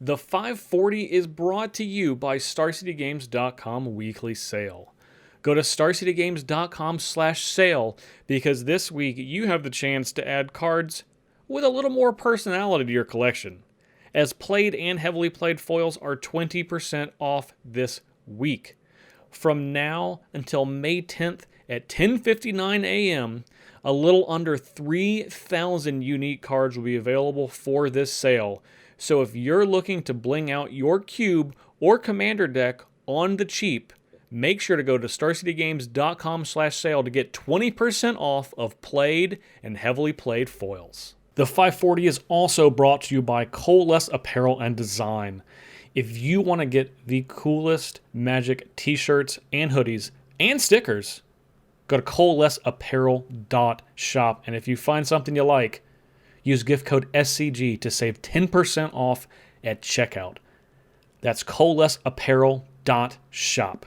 The 540 is brought to you by StarCityGames.com weekly sale. Go to StarCityGames.com/sale because this week you have the chance to add cards with a little more personality to your collection, as played and heavily played foils are 20% off this week. From now until May 10th at 10:59 a.m., a little under 3,000 unique cards will be available for this sale. So if you're looking to bling out your cube or commander deck on the cheap, make sure to go to StarCityGames.com/sale to get 20% off of played and heavily played foils. The 540 is also brought to you by Coalesce Apparel and Design. If you want to get the coolest Magic t-shirts and hoodies and stickers, go to coalesceapparel.shop. And if you find something you like, use gift code SCG to save 10% off at checkout. That's coalesceapparel.shop.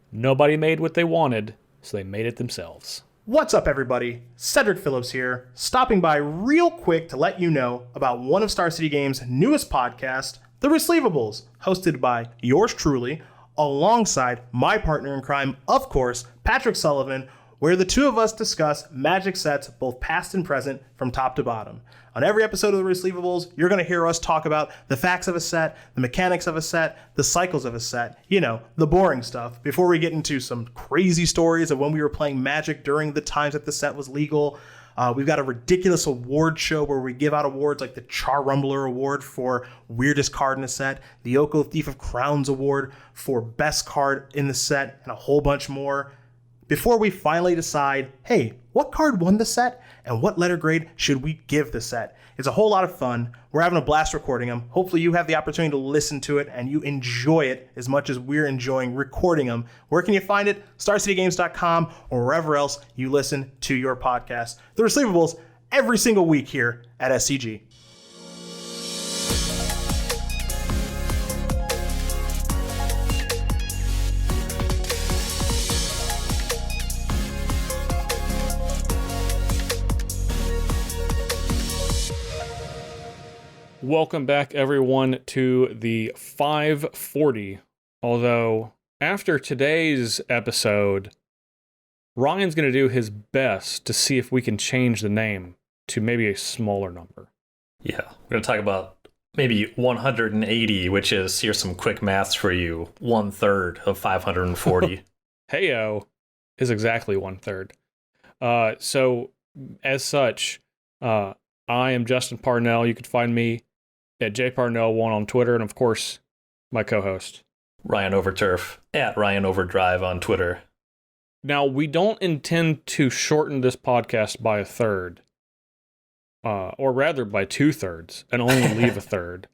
Nobody made what they wanted, so they made it themselves. What's up, everybody? Cedric Phillips here, stopping by real quick to let you know about one of Star City Games' newest podcasts, The Receivables, hosted by yours truly, alongside my partner in crime, of course, Patrick Sullivan, where the two of us discuss Magic sets, both past and present, from top to bottom. On every episode of The Receivables, you're going to hear us talk about the facts of a set, the mechanics of a set, the cycles of a set, the boring stuff, before we get into some crazy stories of when we were playing Magic during the times that the set was legal. We've got a ridiculous award show where we give out awards like the Char Rumbler Award for weirdest card in a set, the Oko Thief of Crowns Award for best card in the set, and a whole bunch more. Before we finally decide, hey, what card won the set and what letter grade should we give the set? It's a whole lot of fun. We're having a blast recording them. Hopefully you have the opportunity to listen to it and you enjoy it as much as we're enjoying recording them. Where can you find it? StarCityGames.com or wherever else you listen to your podcast. The Receivables every single week here at SCG. Welcome back, everyone, to the 540. Although, after today's episode, Ryan's going to do his best to see if we can change the name to maybe a smaller number. Yeah, we're going to talk about maybe 180, which is, here's some quick maths for you, 1/3 of 540. Heyo is exactly 1/3. So, as such, I am Justin Parnell. You can find me at jparnell1 on Twitter, and of course, my co-host, Ryan Overturf, at Ryan Overdrive on Twitter. Now, we don't intend to shorten this podcast by a third, or rather by 2/3, and only leave a third,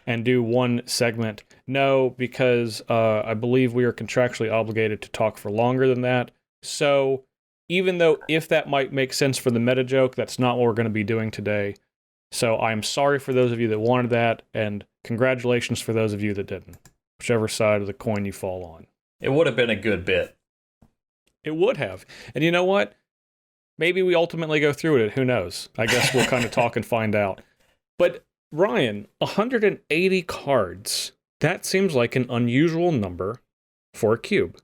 and do one segment. No, because I believe we are contractually obligated to talk for longer than that. So, even though if that might make sense for the meta joke, that's not what we're going to be doing today. So I'm sorry for those of you that wanted that, and congratulations for those of you that didn't, whichever side of the coin you fall on. It would have been a good bit. It would have. And you know what? Maybe we ultimately go through it. Who knows? I guess we'll kind of talk and find out. But Ryan, 180 cards. That seems like an unusual number for a cube.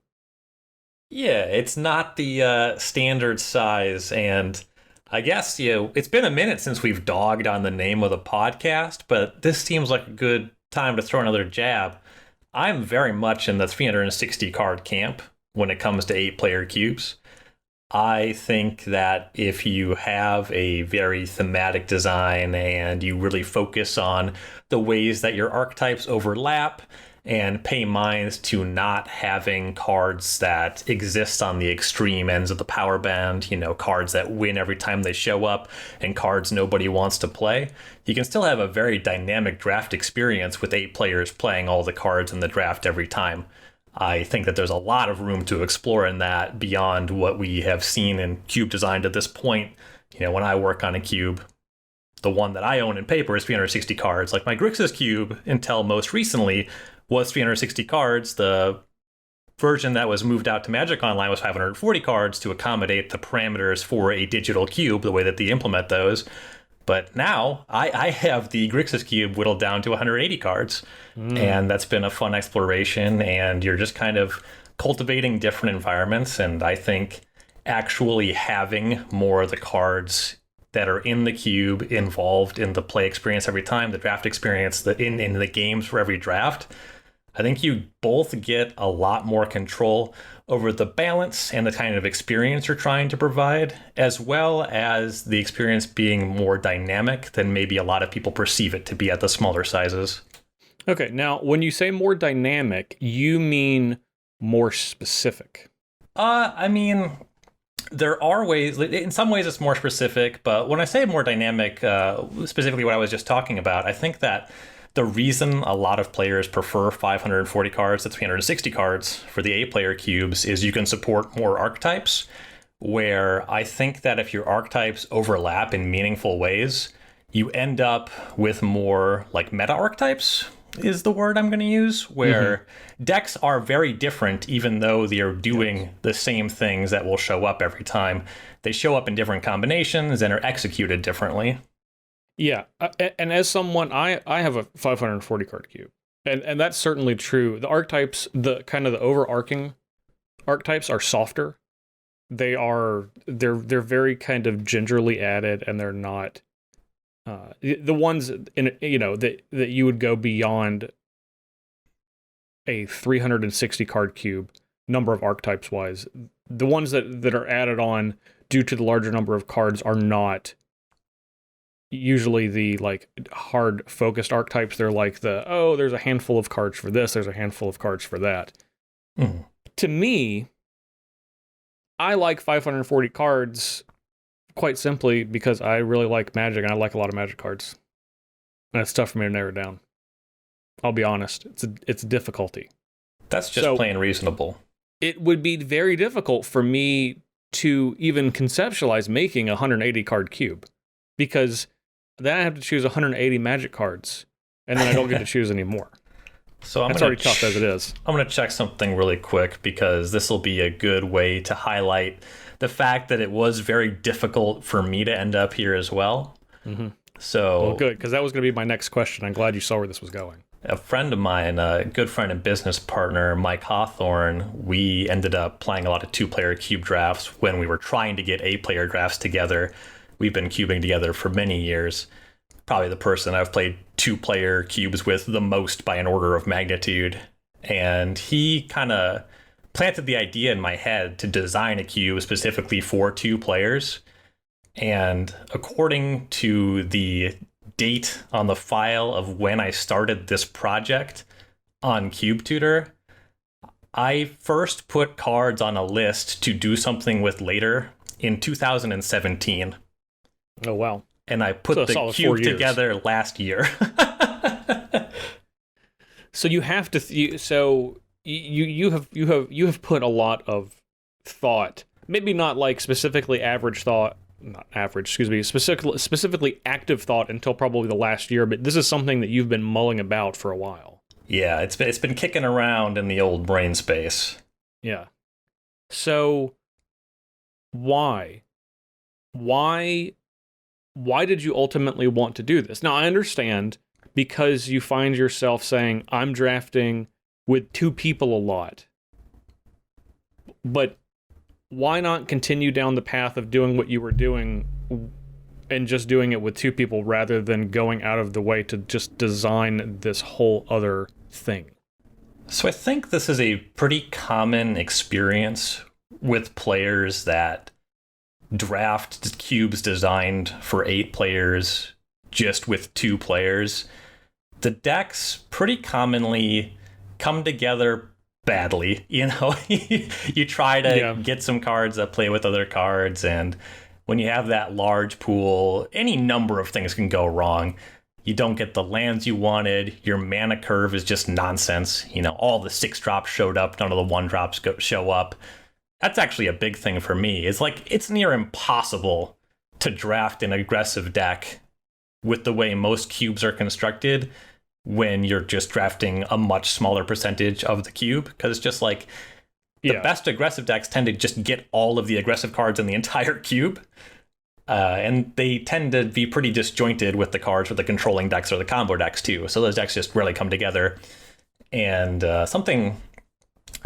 Yeah, it's not the standard size, and I guess, it's been a minute since we've dogged on the name of the podcast, but this seems like a good time to throw another jab. I'm very much in the 360 card camp when it comes to 8-player cubes. I think that if you have a very thematic design and you really focus on the ways that your archetypes overlap and pay minds to not having cards that exist on the extreme ends of the power band, cards that win every time they show up and cards nobody wants to play, you can still have a very dynamic draft experience with 8 players playing all the cards in the draft every time. I think that there's a lot of room to explore in that beyond what we have seen in cube design to this point. When I work on a cube, the one that I own in paper is 360 cards. Like my Grixis cube, until most recently, was 360 cards. The version that was moved out to Magic Online was 540 cards to accommodate the parameters for a digital cube, the way that they implement those. But now I have the Grixis cube whittled down to 180 cards, and that's been a fun exploration. And you're just kind of cultivating different environments. And I think actually having more of the cards that are in the cube involved in the play experience every time, the draft experience, in the games for every draft, I think you both get a lot more control over the balance and the kind of experience you're trying to provide, as well as the experience being more dynamic than maybe a lot of people perceive it to be at the smaller sizes. Okay, now when you say more dynamic, you mean more specific? I mean, there are ways, in some ways it's more specific, but when I say more dynamic, specifically what I was just talking about, I think that the reason a lot of players prefer 540 cards to 360 cards for the 8-player cubes is you can support more archetypes, where I think that if your archetypes overlap in meaningful ways, you end up with more like meta archetypes is the word I'm going to use, where decks are very different even though they are doing the same things that will show up every time. They show up in different combinations and are executed differently. Yeah, and as someone, I have a 540 card cube, and that's certainly true. The archetypes, the kind of the overarching archetypes are softer. They're very kind of gingerly added, and they're not the ones in that you would go beyond a 360 card cube number of archetypes wise. The ones that are added on due to the larger number of cards are not usually the like hard focused archetypes. They're like there's a handful of cards for this, there's a handful of cards for that. To me, I like 540 cards quite simply because I really like Magic, and I like a lot of Magic cards, and it's tough for me to narrow it down. I'll be honest, it's a difficulty. That's just plain reasonable. It would be very difficult for me to even conceptualize making a 180 card cube, because then I have to choose 180 Magic cards, and then I don't get to choose any more. So it's already tough as it is. I'm going to check something really quick, because this will be a good way to highlight the fact that it was very difficult for me to end up here as well. So, well, good, because that was going to be my next question. I'm glad you saw where this was going. A friend of mine, a good friend and business partner, Mike Hawthorne, we ended up playing a lot of 2-player cube drafts when we were trying to get 8-player drafts together. We've been cubing together for many years. Probably the person I've played 2-player cubes with the most by an order of magnitude. And he kind of planted the idea in my head to design a cube specifically for 2 players. And according to the date on the file of when I started this project on CubeTutor, I first put cards on a list to do something with later in 2017. Oh, wow. And I put the cube together last year. So you have to you have put a lot of thought, maybe not like specifically specifically active thought until probably the last year, but this is something that you've been mulling about for a while. Yeah, it's been kicking around in the old brain space. Yeah. So why did you ultimately want to do this? Now, I understand, because you find yourself saying, I'm drafting with 2 people a lot. But why not continue down the path of doing what you were doing and just doing it with 2 people rather than going out of the way to just design this whole other thing? So I think this is a pretty common experience with players that draft cubes designed for 8 players just with 2 players. The decks pretty commonly come together badly. You try to get some cards that play with other cards, and when you have that large pool, any number of things can go wrong. You don't get the lands you wanted. Your mana curve is just nonsense. All the 6-drops showed up, none of the 1-drops show up. That's actually a big thing for me. It's near impossible to draft an aggressive deck with the way most cubes are constructed when you're just drafting a much smaller percentage of the cube, because it's just like the best aggressive decks tend to just get all of the aggressive cards in the entire cube. And they tend to be pretty disjointed with the cards, with the controlling decks or the combo decks too. So those decks just rarely come together. And a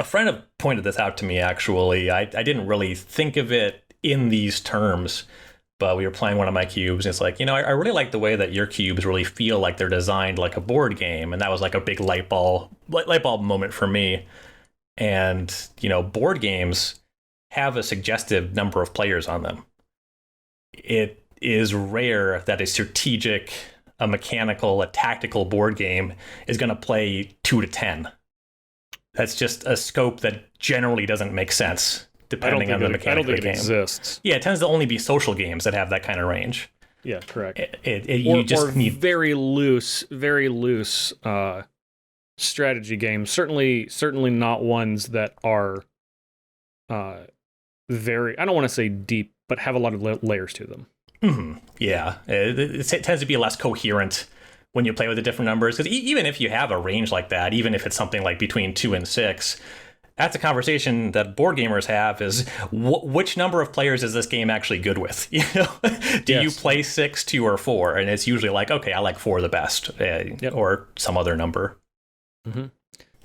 friend have pointed this out to me, actually. I didn't really think of it in these terms, but we were playing one of my cubes, and it's like, I really like the way that your cubes really feel like they're designed like a board game. And that was like a big light bulb moment for me. And, board games have a suggestive number of players on them. It is rare that a strategic, a mechanical, a tactical board game is going to play 2 to 10. That's just a scope that generally doesn't make sense, depending on the mechanic of the game. I don't think it exists. Yeah, it tends to only be social games that have that kind of range. Yeah, correct. You just need very loose strategy games. Certainly not ones that are very, I don't want to say deep, but have a lot of layers to them. Mm-hmm. Yeah, it tends to be less coherent when you play with the different numbers. Because even if you have a range like that, even if it's something like between 2 and 6, that's a conversation that board gamers have is which number of players is this game actually good with? Do you play 6, 2, or 4? And it's usually like, okay, I like 4 the best, or some other number. Mm-hmm.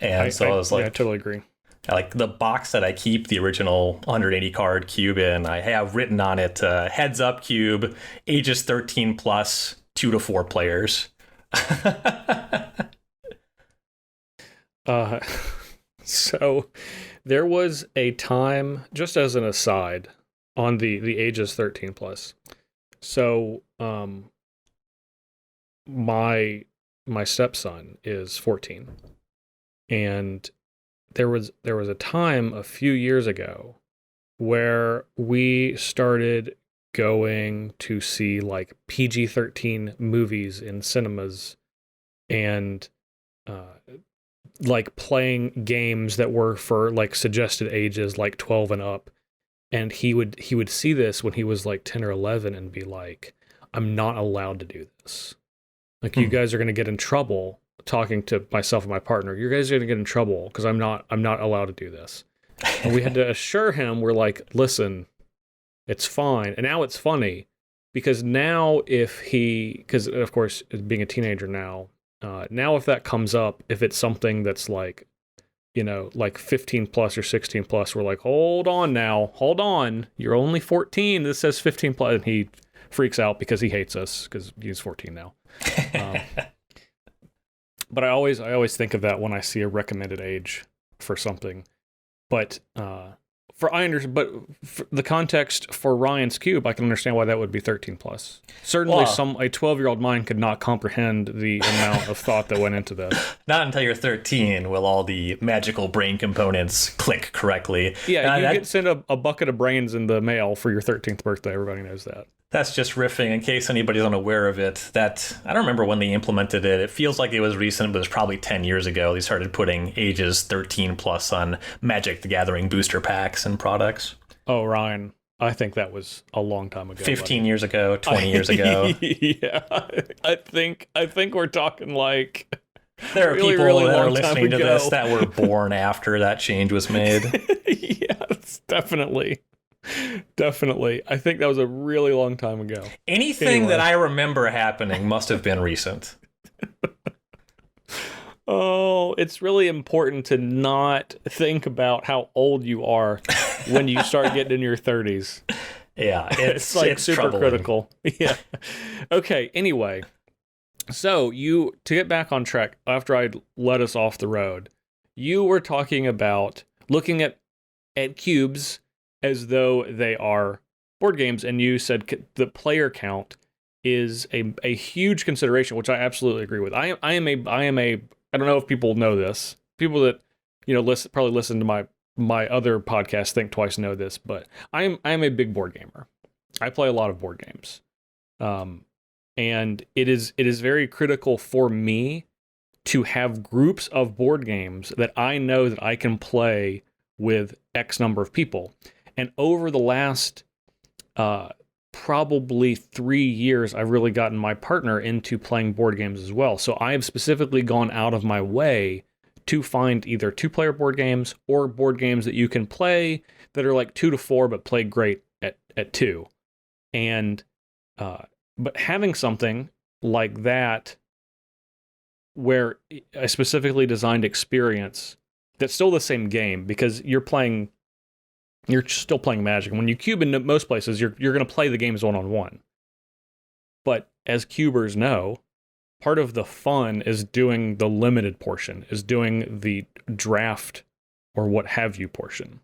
And I was like, I totally agree. Like the box that I keep the original 180 card cube in, I have written on it, heads up cube, ages 13 plus, 2 to 4 players. So there was a time, just as an aside, on the ages 13 plus. So my stepson is 14, and there was a time a few years ago where we started going to see like PG-13 movies in cinemas, and like playing games that were for like suggested ages like 12 and up. And he would see this when he was like 10 or 11 and be like, I'm not allowed to do this. Like, you guys are going to get in trouble. Talking to myself and my partner, you guys are going to get in trouble because I'm not allowed to do this. And we had to assure him, we're like, listen, it's fine. And now it's funny because now because of course, being a teenager now if that comes up, if it's something that's like, like 15 plus or 16 plus, we're like, hold on, you're only 14. This says 15 plus. And he freaks out because he hates us because he's 14 now. But I always think of that when I see a recommended age for something. But for the context for Ryan's cube, I can understand why that would be 13 plus. Certainly, a 12-year-old mind could not comprehend the amount of thought that went into this. Not until you're 13 will all the magical brain components click correctly. Yeah, you get sent a bucket of brains in the mail for your 13th birthday. Everybody knows that. That's just riffing in case anybody's unaware of it. That I don't remember when they implemented it. It feels like it was recent, but it was probably 10 years ago. They started putting ages 13 plus on Magic the Gathering booster packs and products. Oh, Ryan, I think that was a long time ago. 15 years ago, 20 years ago. Yeah, I think we're talking like... There are people that are listening to this that were born after that change was made. Yes, definitely. Definitely. I think that was a really long time ago. Anything that I remember happening must have been recent. Oh, it's really important to not think about how old you are when you start getting in your 30s. Yeah, it's like it's super troubling. critical. Yeah. Okay, anyway. So to get back on track, after I led us off the road, you were talking about looking at cubes as though they are board games, and you said the player count is a huge consideration, which I absolutely agree with. I am a I don't know if people know this. People that probably listen to my other podcast, Think Twice, know this, but I am a big board gamer. I play a lot of board games, and it is very critical for me to have groups of board games that I know that I can play with X number of people. And over the last probably 3 years, I've really gotten my partner into playing board games as well. So I have specifically gone out of my way to find either 2-player board games or board games that you can play that are like 2 to 4 but play great at 2. And but having something like that, where a specifically designed experience that's still the same game, because you're still playing Magic. When you cube in most places, you're going to play the games one-on-one. But as cubers know, part of the fun is doing the limited portion, is doing the draft or what have you portion.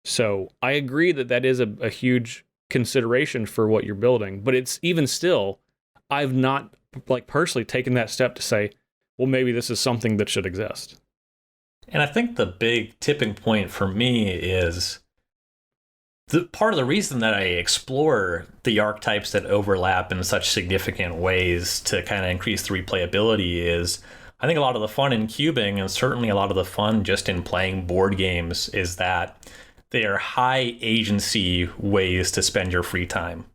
So I agree that is a huge consideration for what you're building, but it's even still, I've not like personally taken that step to say, well, maybe this is something that should exist. And I think the big tipping point for me is the part of the reason that I explore the archetypes that overlap in such significant ways to kind of increase the replayability is I think a lot of the fun in cubing, and certainly a lot of the fun just in playing board games, is that they are high agency ways to spend your free time.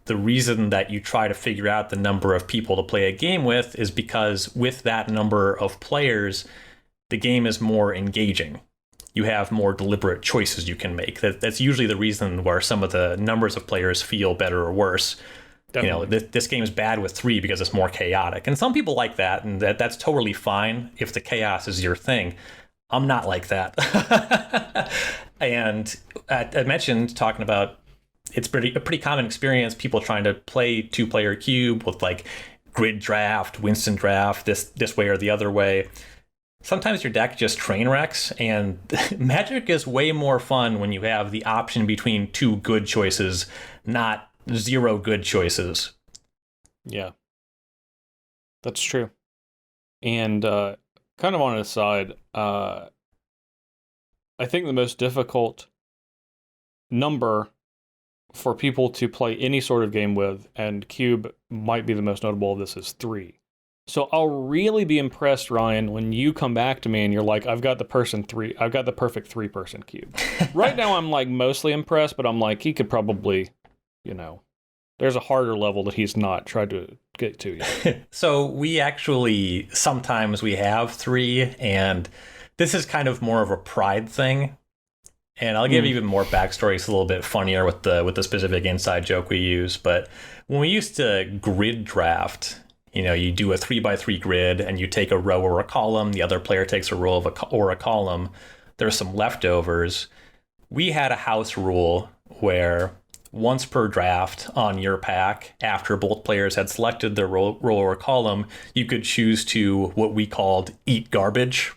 The reason that you try to figure out the number of people to play a game with is because with that number of players, the game is more engaging. You have more deliberate choices you can make. That's usually the reason where some of the numbers of players feel better or worse. Definitely. You know, this game is bad with 3 because it's more chaotic. And some people like that, and that's totally fine if the chaos is your thing. I'm not like that. And I mentioned talking about it's a pretty common experience, people trying to play 2-player cube with like grid draft, Winston draft, this way or the other way. Sometimes your deck just train wrecks, and Magic is way more fun when you have the option between 2 good choices, not 0 good choices. Yeah, that's true. And kind of on an aside, I think the most difficult number for people to play any sort of game with, and cube might be the most notable of this, is 3. So I'll really be impressed, Ryan, when you come back to me and you're like, I've got the perfect 3-person cube. Right now I'm like mostly impressed, but I'm like, he could probably, there's a harder level that he's not tried to get to yet. So we actually, sometimes we have 3, and this is kind of more of a pride thing. And I'll give even more backstory. It's a little bit funnier with the specific inside joke we use. But when we used to grid draft, you do a 3x3 grid and you take a row or a column. The other player takes a row or a column. There's some leftovers. We had a house rule where once per draft on your pack, after both players had selected their row or column, you could choose to what we called eat garbage,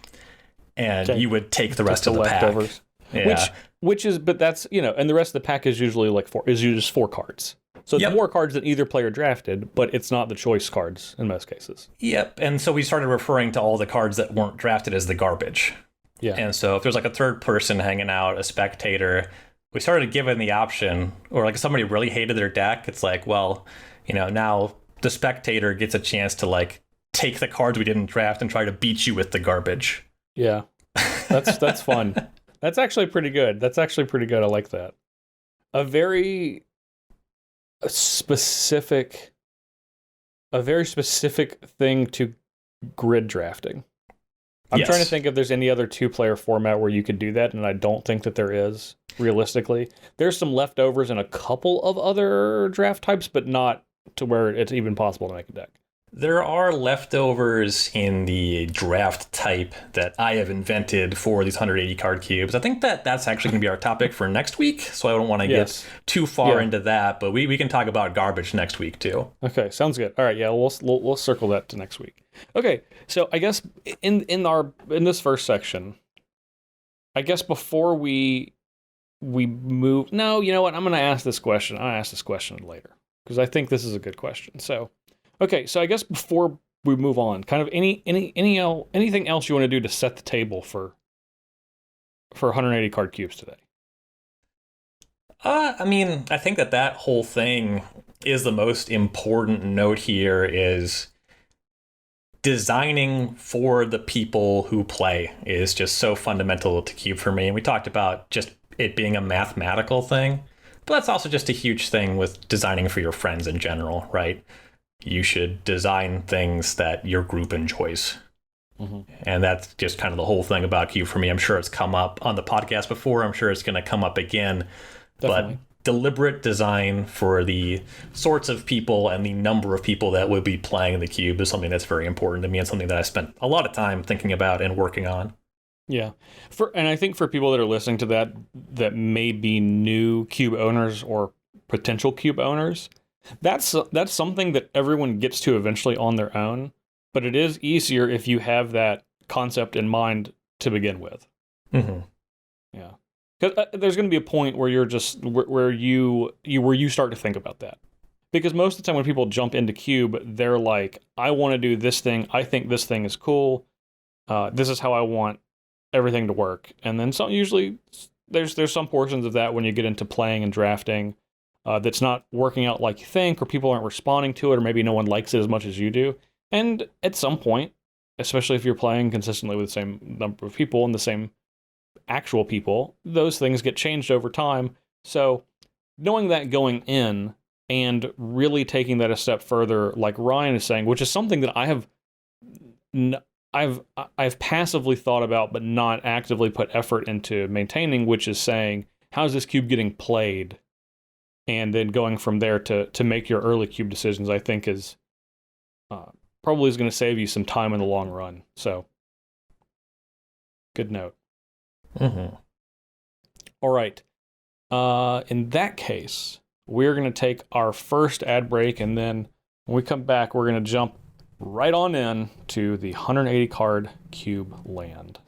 and you would take the rest of the leftovers. Pack. Yeah. But that's, and the rest of the pack is usually just 4 cards. So it's more cards than either player drafted, but it's not the choice cards in most cases. Yep. And so we started referring to all the cards that weren't drafted as the garbage. Yeah. And so if there's like a third person hanging out, a spectator, we started giving the option, or like if somebody really hated their deck, it's like, well, now the spectator gets a chance to like take the cards we didn't draft and try to beat you with the garbage. Yeah. That's fun. That's actually pretty good. I like that. A very specific thing to grid drafting. I'm trying to think if there's any other 2-player format where you could do that, and I don't think that there is, realistically. There's some leftovers in a couple of other draft types, but not to where it's even possible to make a deck. There are leftovers in the draft type that I have invented for these 180 card cubes. I think that's actually going to be our topic for next week, so I don't want to get too far into that, but we can talk about garbage next week too. Okay, sounds good. All right, yeah, we'll circle that to next week. Okay, so I guess in this first section, I guess before we move, no, you know what? I'm going to ask this question. I'll ask this question later because I think this is a good question. So. Okay, so I guess before we move on, kind of anything else you want to do to set the table for 180 card cubes today? I think that whole thing is the most important note here is designing for the people who play is just so fundamental to cube for me. And we talked about just it being a mathematical thing, but that's also just a huge thing with designing for your friends in general, right? You should design things that your group enjoys. Mm-hmm. And that's just kind of the whole thing about cube for me. I'm sure it's come up on the podcast before. I'm sure it's going to come up again. Definitely. deliberate design for the sorts of people and the number of people that would be playing the cube is something that's very important to me and something that I spent a lot of time thinking about and working on. Yeah. And I think for people that are listening to that may be new cube owners or potential cube owners, that's something that everyone gets to eventually on their own, but it is easier if you have that concept in mind to begin with. Mm-hmm. Yeah. Because there's going to be a point where you're just where you start to think about that. Because most of the time when people jump into cube, they're like, I want to do this thing. I think this thing is cool. This is how I want everything to work. And then usually there's some portions of that when you get into playing and drafting that's not working out like you think, or people aren't responding to it, or maybe no one likes it as much as you do. And at some point, especially if you're playing consistently with the same number of people and the same actual people, those things get changed over time. So knowing that going in and really taking that a step further, like Ryan is saying, which is something that I've passively thought about but not actively put effort into maintaining, which is saying, how's this cube getting played? And then going from there to make your early cube decisions, I think is probably is going to save you some time in the long run. So good note. Mm-hmm. All right. In that case, we're going to take our first ad break, and then when we come back, we're going to jump right on in to the 180 card cube land.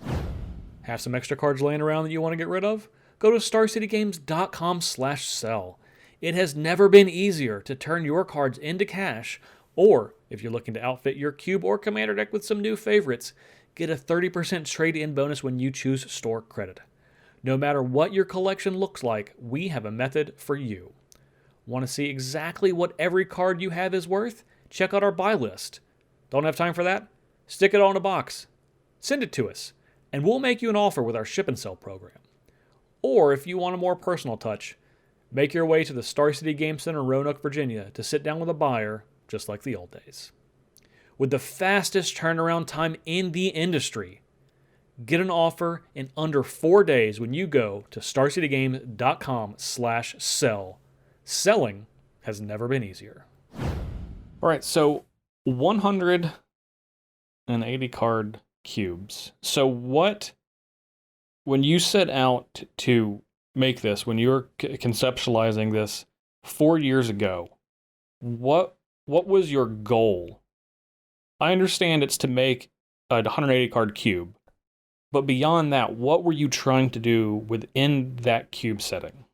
Have some extra cards laying around that you want to get rid of? Go to starcitygames.com/sell. It has never been easier to turn your cards into cash, or if you're looking to outfit your cube or commander deck with some new favorites, get a 30% trade-in bonus when you choose store credit. No matter what your collection looks like, we have a method for you. Want to see exactly what every card you have is worth? Check out our buy list. Don't have time for that? Stick it all in a box. Send it to us, and we'll make you an offer with our ship and sell program. Or if you want a more personal touch, make your way to the Star City Game Center in Roanoke, Virginia to sit down with a buyer just like the old days. With the fastest turnaround time in the industry, get an offer in under 4 days when you go to starcitygames.com/sell. Selling has never been easier. All right, so 180 card cubes. So when you set out to make this, when you were conceptualizing this 4 years ago, what was your goal? I understand it's to make a 180 card cube, but beyond that, what were you trying to do within that cube setting?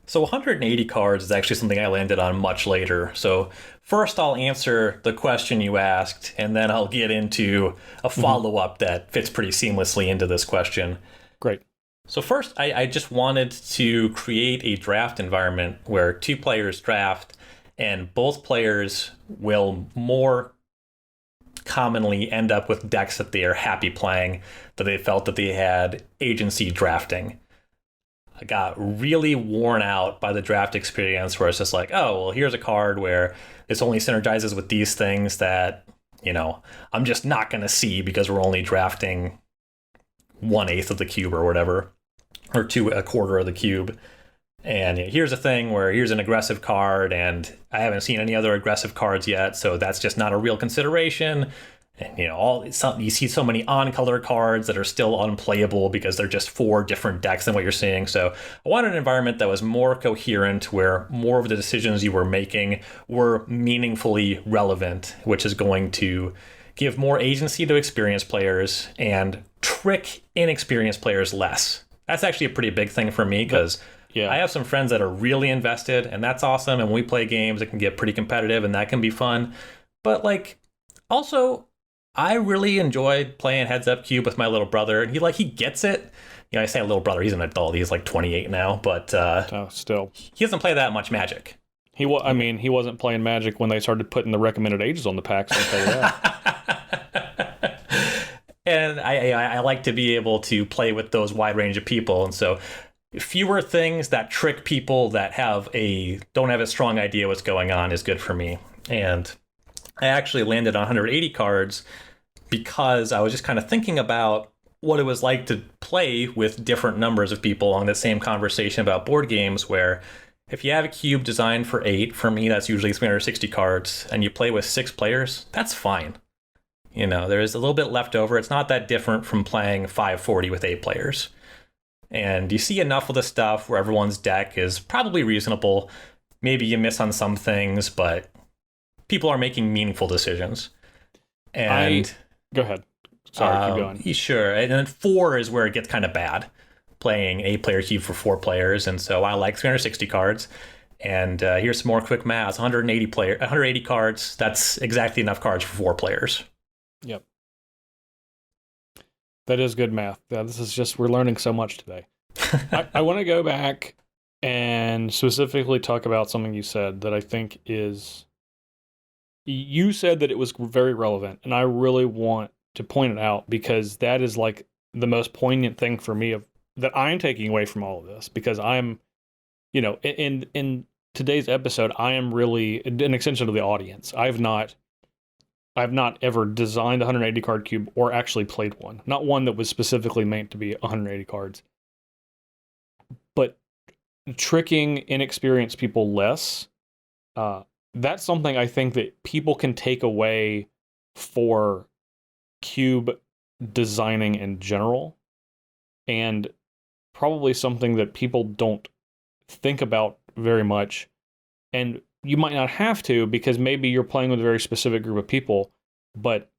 So 180 cards is actually something I landed on much later. So first I'll answer the question you asked, and then I'll get into a follow-up that fits pretty seamlessly into this question. Great. So first, I just wanted to create a draft environment where two players draft, and both players will more commonly end up with decks that they are happy playing, that they felt that they had agency drafting. I got really worn out by the draft experience where it's just like, oh, well, here's a card where this only synergizes with these things that, I'm just not going to see because we're only drafting 1/8 of the cube or whatever, or 1/4 of the cube. And here's a thing where here's an aggressive card, and I haven't seen any other aggressive cards yet, so that's just not a real consideration. And you see so many on-color cards that are still unplayable because they're just 4 different decks than what you're seeing. So I wanted an environment that was more coherent, where more of the decisions you were making were meaningfully relevant, which is going to give more agency to experienced players and trick inexperienced players less. That's actually a pretty big thing for me because I have some friends that are really invested, and that's awesome. And when we play games, it can get pretty competitive, and that can be fun. But also, I really enjoyed playing Heads Up Cube with my little brother, and he gets it. I say little brother, he's an adult. He's 28 now, but still, he doesn't play that much Magic. He wasn't playing Magic when they started putting the recommended ages on the packs. I'll tell you that. And I like to be able to play with those wide range of people, and so fewer things that trick people that don't have a strong idea what's going on is good for me. And I actually landed on 180 cards because I was just kind of thinking about what it was like to play with different numbers of people on the same conversation about board games, where If you have a cube designed for 8, for me that's usually 360 cards, and you play with 6 players, that's fine. You know, there's a little bit left over. It's not that different from playing 540 with 8 players. And you see enough of the stuff where everyone's deck is probably reasonable. Maybe you miss on some things, but people are making meaningful decisions. And go ahead. Sorry, keep going. Sure. And then 4 is where it gets kind of bad, playing 8-player cube for 4 players. And so I like 360 cards. And here's some more quick math. 180 cards. That's exactly enough cards for 4 players. Yep. That is good math. Yeah, we're learning so much today. I want to go back and specifically talk about something you said that I think is, you said that it was very relevant, and I really want to point it out because that is like the most poignant thing for me that I'm taking away from all of this, because I'm, in today's episode, I am really an extension of the audience. I've not ever designed a 180 card cube or actually played one. Not one that was specifically meant to be 180 cards. But tricking inexperienced people less, that's something I think that people can take away for cube designing in general, and probably something that people don't think about very much. And you might not have to, because maybe you're playing with a very specific group of people, but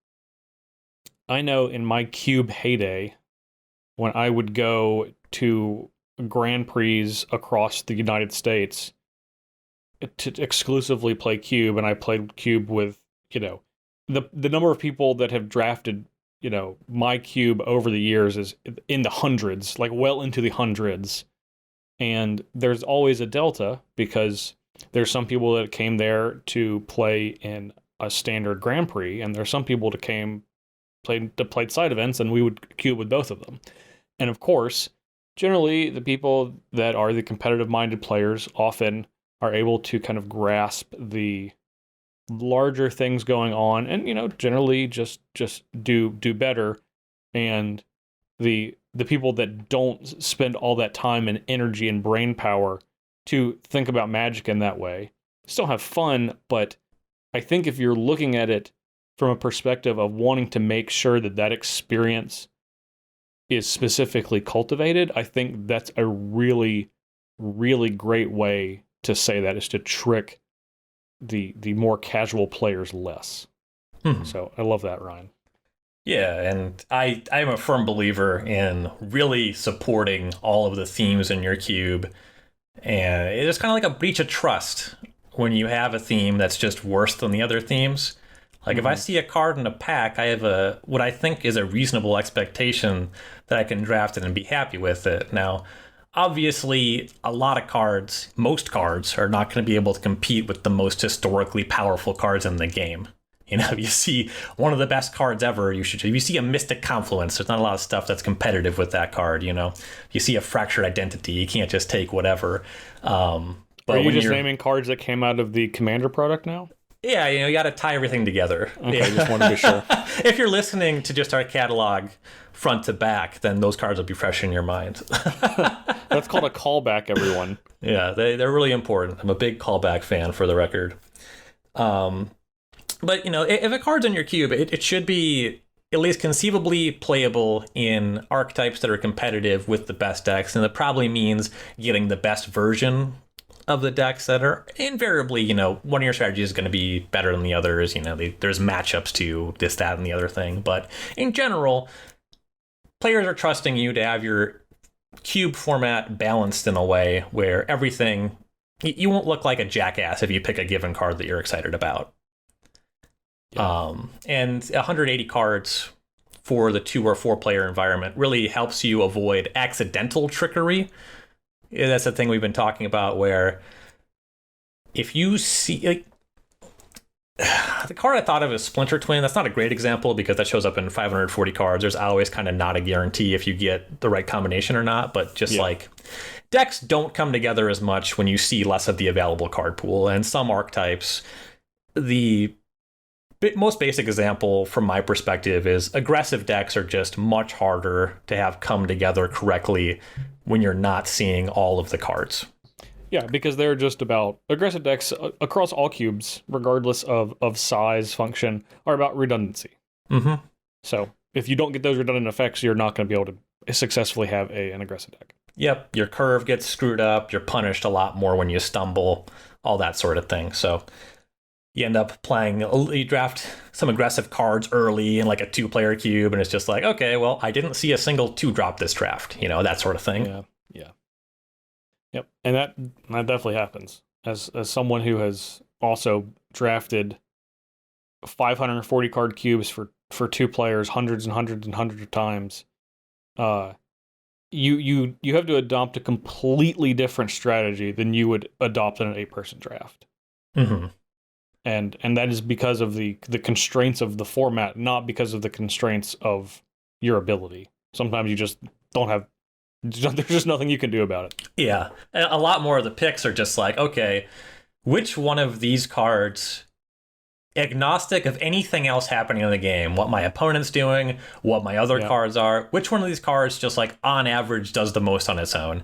I know in my cube heyday, when I would go to Grand Prix across the United States to exclusively play cube, and I played cube with, the number of people that have drafted, my cube over the years is in the hundreds, like well into the hundreds. And there's always a delta, because there's some people that came there to play in a standard Grand Prix, and there's some people that played side events, and we would cube with both of them. And of course, generally, the people that are the competitive-minded players often are able to kind of grasp the larger things going on, and generally just do better. And the people that don't spend all that time and energy and brain power to think about Magic in that way still have fun, but I think if you're looking at it from a perspective of wanting to make sure that experience is specifically cultivated, I think that's a really, really great way to say that, is to trick the more casual players less. So I love that, Ryan. Yeah, and I'm a firm believer in really supporting all of the themes in your cube. And it's kind of like a breach of trust when you have a theme that's just worse than the other themes. Like if I see a card in a pack, I have what I think is a reasonable expectation that I can draft it and be happy with it. Now, obviously, most cards are not going to be able to compete with the most historically powerful cards in the game. If you see one of the best cards ever, if you see a Mystic Confluence, there's not a lot of stuff that's competitive with that card, If you see a Fractured Identity, you can't just take whatever. But are you just naming cards that came out of the Commander product now? Yeah, you got to tie everything together. Okay, I just want to be sure. If you're listening to just our catalog front to back, then those cards will be fresh in your mind. That's called a callback, everyone. Yeah, they're really important. I'm a big callback fan, for the record. But, if a card's in your cube, it should be at least conceivably playable in archetypes that are competitive with the best decks. And that probably means getting the best version of the decks that are invariably, one of your strategies is going to be better than the others. There's matchups to this, that, and the other thing. But in general, players are trusting you to have your cube format balanced in a way where everything, you won't look like a jackass if you pick a given card that you're excited about. Yeah. And 180 cards for the 2 or 4 player environment really helps you avoid accidental trickery. That's the thing we've been talking about, where if you see the card I thought of as Splinter Twin, that's not a great example because that shows up in 540 cards. There's always kind of not a guarantee if you get the right combination or not, but just like decks don't come together as much when you see less of the available card pool. And some archetypes, the most basic example from my perspective is aggressive decks are just much harder to have come together correctly when you're not seeing all of the cards. Yeah, because they're just about aggressive decks across all cubes, regardless of size, function, are about redundancy. Mm-hmm. So if you don't get those redundant effects, you're not going to be able to successfully have an aggressive deck. Yep, your curve gets screwed up, you're punished a lot more when you stumble, all that sort of thing. So you end up you draft some aggressive cards early in like a 2-player cube, and it's just like, okay, well, I didn't see a single 2-drop this draft, that sort of thing. Yeah. Yep, and that definitely happens. As someone who has also drafted 540 card cubes for 2 players hundreds and hundreds and hundreds of times, you have to adopt a completely different strategy than you would adopt in an 8-person draft. Mm-hmm. And that is because of the constraints of the format, not because of the constraints of your ability. Sometimes you just don't have. There's just nothing you can do about it. Yeah. A lot more of the picks are just like, okay, which one of these cards, agnostic of anything else happening in the game, what my opponent's doing, what my other cards are, which one of these cards just like on average does the most on its own?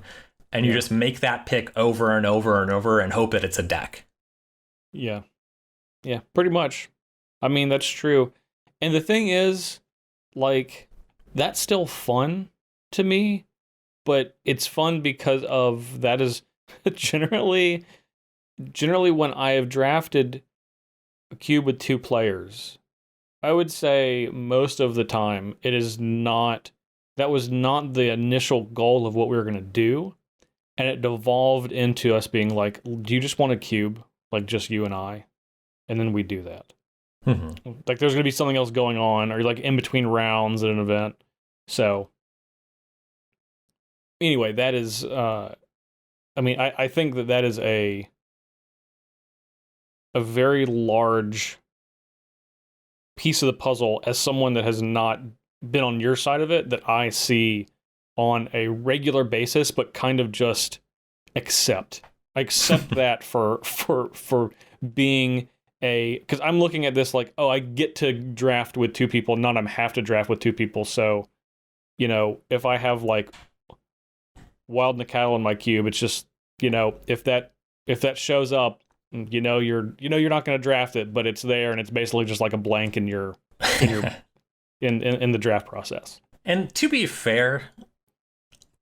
And you just make that pick over and over and over and hope that it's a deck. Yeah. Yeah, pretty much. I mean, that's true. And the thing is, like, that's still fun to me. But it's fun because of that is generally when I have drafted a cube with 2 players, I would say most of the time that was not the initial goal of what we were going to do. And it devolved into us being like, do you just want a cube? Like just you and I? And then we do that. Mm-hmm. Like there's going to be something else going on, or like in between rounds at an event. So anyway, that is, I think that is a very large piece of the puzzle as someone that has not been on your side of it that I see on a regular basis, but kind of just accept. I accept that for being because I'm looking at this like, oh, I get to draft with 2 people, not I have to draft with 2 people. So, if I have like Wild Nikal in my cube, it's just, if that shows up, you're not going to draft it, but it's there and it's basically just like a blank in your in the draft process. And to be fair,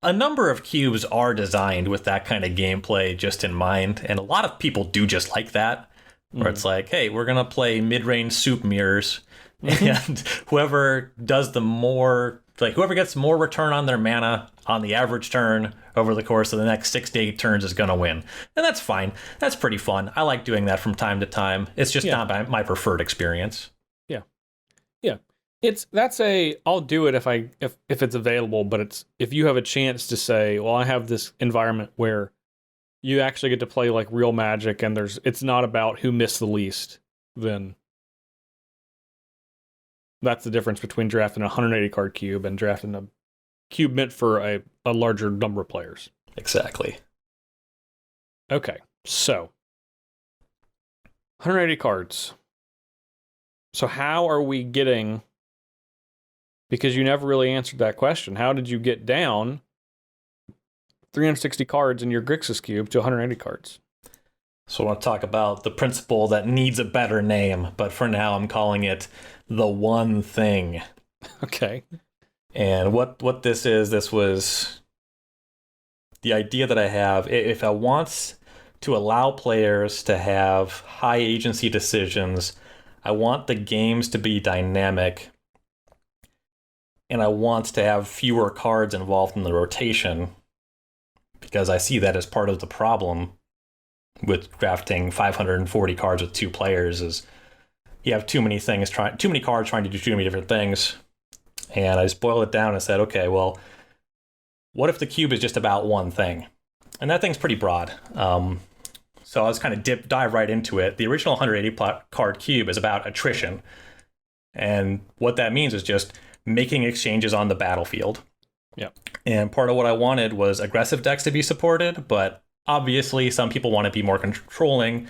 a number of cubes are designed with that kind of gameplay just in mind, and a lot of people do just like that, where it's like, hey, we're going to play mid-range soup mirrors, and whoever does whoever gets more return on their mana on the average turn over the course of the next 6 to 8 turns is going to win. And that's fine. That's pretty fun. I like doing that from time to time. It's just not my preferred experience. Yeah. Yeah. I'll do it if it's available, but it's if you have a chance to say, well, I have this environment where you actually get to play like real Magic and it's not about who missed the least, then that's the difference between drafting a 180 card cube and drafting a cube meant for a larger number of players. Exactly. Okay, so 180 cards. So how are we getting, because you never really answered that question, how did you get down 360 cards in your Grixis cube to 180 cards? So I want to talk about the principle that needs a better name, but for now I'm calling it the one thing. Okay. And what this was the idea that I have. If I want to allow players to have high agency decisions, I want the games to be dynamic, and I want to have fewer cards involved in the rotation, because I see that as part of the problem with drafting 540 cards with 2 players is you have too many cards trying to do too many different things. And I just boiled it down and said, okay, well, what if the cube is just about one thing? And that thing's pretty broad. So I was kind of dive right into it. The original 180 card cube is about attrition. And what that means is just making exchanges on the battlefield. Yeah. And part of what I wanted was aggressive decks to be supported, but obviously some people want to be more controlling.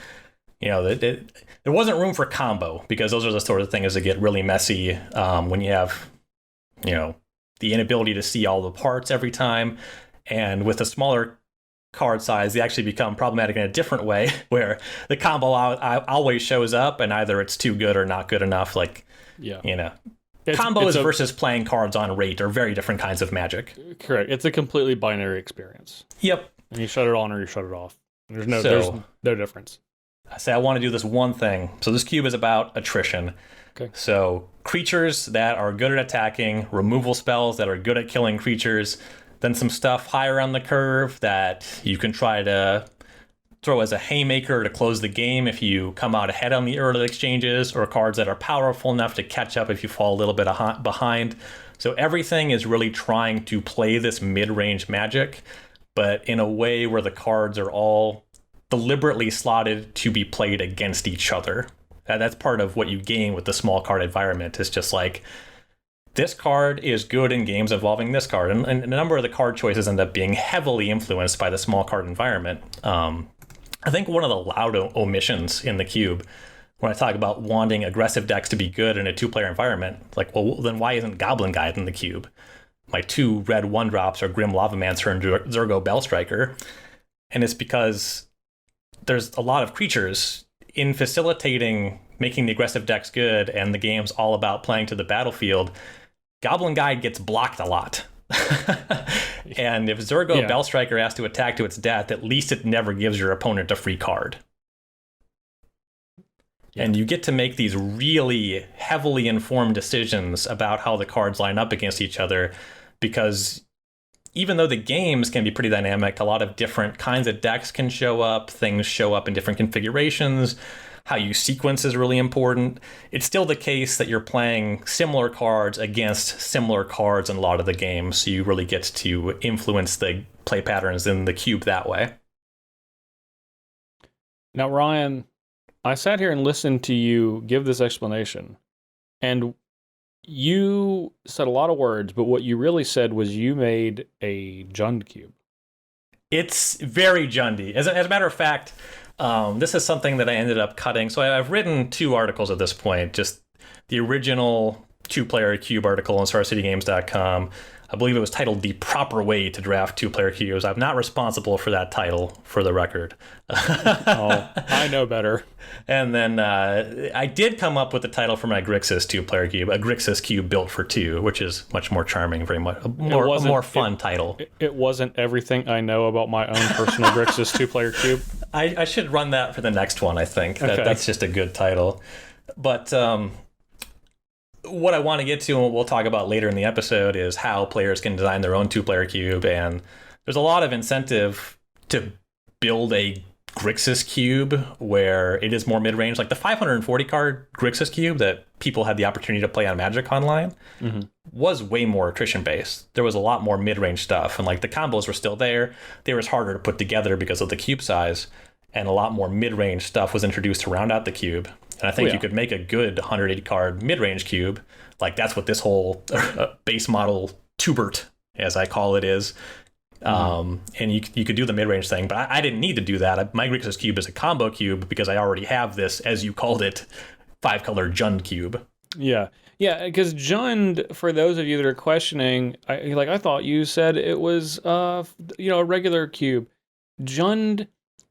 There wasn't room for combo, because those are the sort of things that get really messy when you have, the inability to see all the parts every time. And with a smaller card size, they actually become problematic in a different way, where the combo always shows up, and either it's too good or not good enough. Like, combos versus playing cards on rate are very different kinds of Magic. Correct. It's a completely binary experience. Yep. And you shut it on or you shut it off. There's no difference. I say I want to do this one thing. So this cube is about attrition. Okay. So creatures that are good at attacking, removal spells that are good at killing creatures, then some stuff higher on the curve that you can try to throw as a haymaker to close the game if you come out ahead on the early exchanges, or cards that are powerful enough to catch up if you fall a little bit behind. So everything is really trying to play this mid-range Magic, but in a way where the cards are all deliberately slotted to be played against each other. That's part of what you gain with the small card environment. It's just like, this card is good in games involving this card. And a number of the card choices end up being heavily influenced by the small card environment. I think one of the loud omissions in the cube, when I talk about wanting aggressive decks to be good in a two-player environment, like, well, then why isn't Goblin Guide in the cube? My 2 red 1-drops are Grim Lavamancer and Zurgo Bellstriker. And it's because there's a lot of creatures in facilitating making the aggressive decks good, and the game's all about playing to the battlefield. Goblin Guide gets blocked a lot. And if Zurgo Bellstriker has to attack to its death, at least it never gives your opponent a free card. Yeah. And you get to make these really heavily informed decisions about how the cards line up against each other, because even though the games can be pretty dynamic, a lot of different kinds of decks can show up, things show up in different configurations. How you sequence is really important. It's still the case that you're playing similar cards against similar cards in a lot of the games, so you really get to influence the play patterns in the cube that way. Now, Ryan, I sat here and listened to you give this explanation, and you said a lot of words, but what you really said was you made a Jund cube. It's very Jundy. As a matter of fact, this is something that I ended up cutting. So I've written 2 articles at this point, just the original 2-player cube article on StarCityGames.com. I believe it was titled The Proper Way to Draft 2-Player Cubes. I'm not responsible for that title, for the record. Oh, I know better. And then I did come up with the title for my Grixis 2-Player Cube, a Grixis Cube built for 2, which is much more charming, very much a more fun title. It wasn't everything I know about my own personal Grixis 2-Player Cube. I should run that for the next one, I think. Okay. That's just a good title. But what I want to get to, and what we'll talk about later in the episode, is how players can design their own 2-player cube. And there's a lot of incentive to build a Grixis cube where it is more mid-range. Like the 540 card Grixis cube that people had the opportunity to play on Magic Online was way more attrition based. There was a lot more mid-range stuff, and like the combos were still there. They were harder to put together because of the cube size, and a lot more mid-range stuff was introduced to round out the cube. And I think you could make a good 180 card mid-range cube. Like that's what this whole base model Twobert, as I call it, is. And you could do the mid-range thing, but I didn't need to do that. My Grixis cube is a combo cube because I already have this, as you called it, 5-color Jund cube. Yeah, because Jund, for those of you that are questioning, I thought you said it was a regular cube. Jund,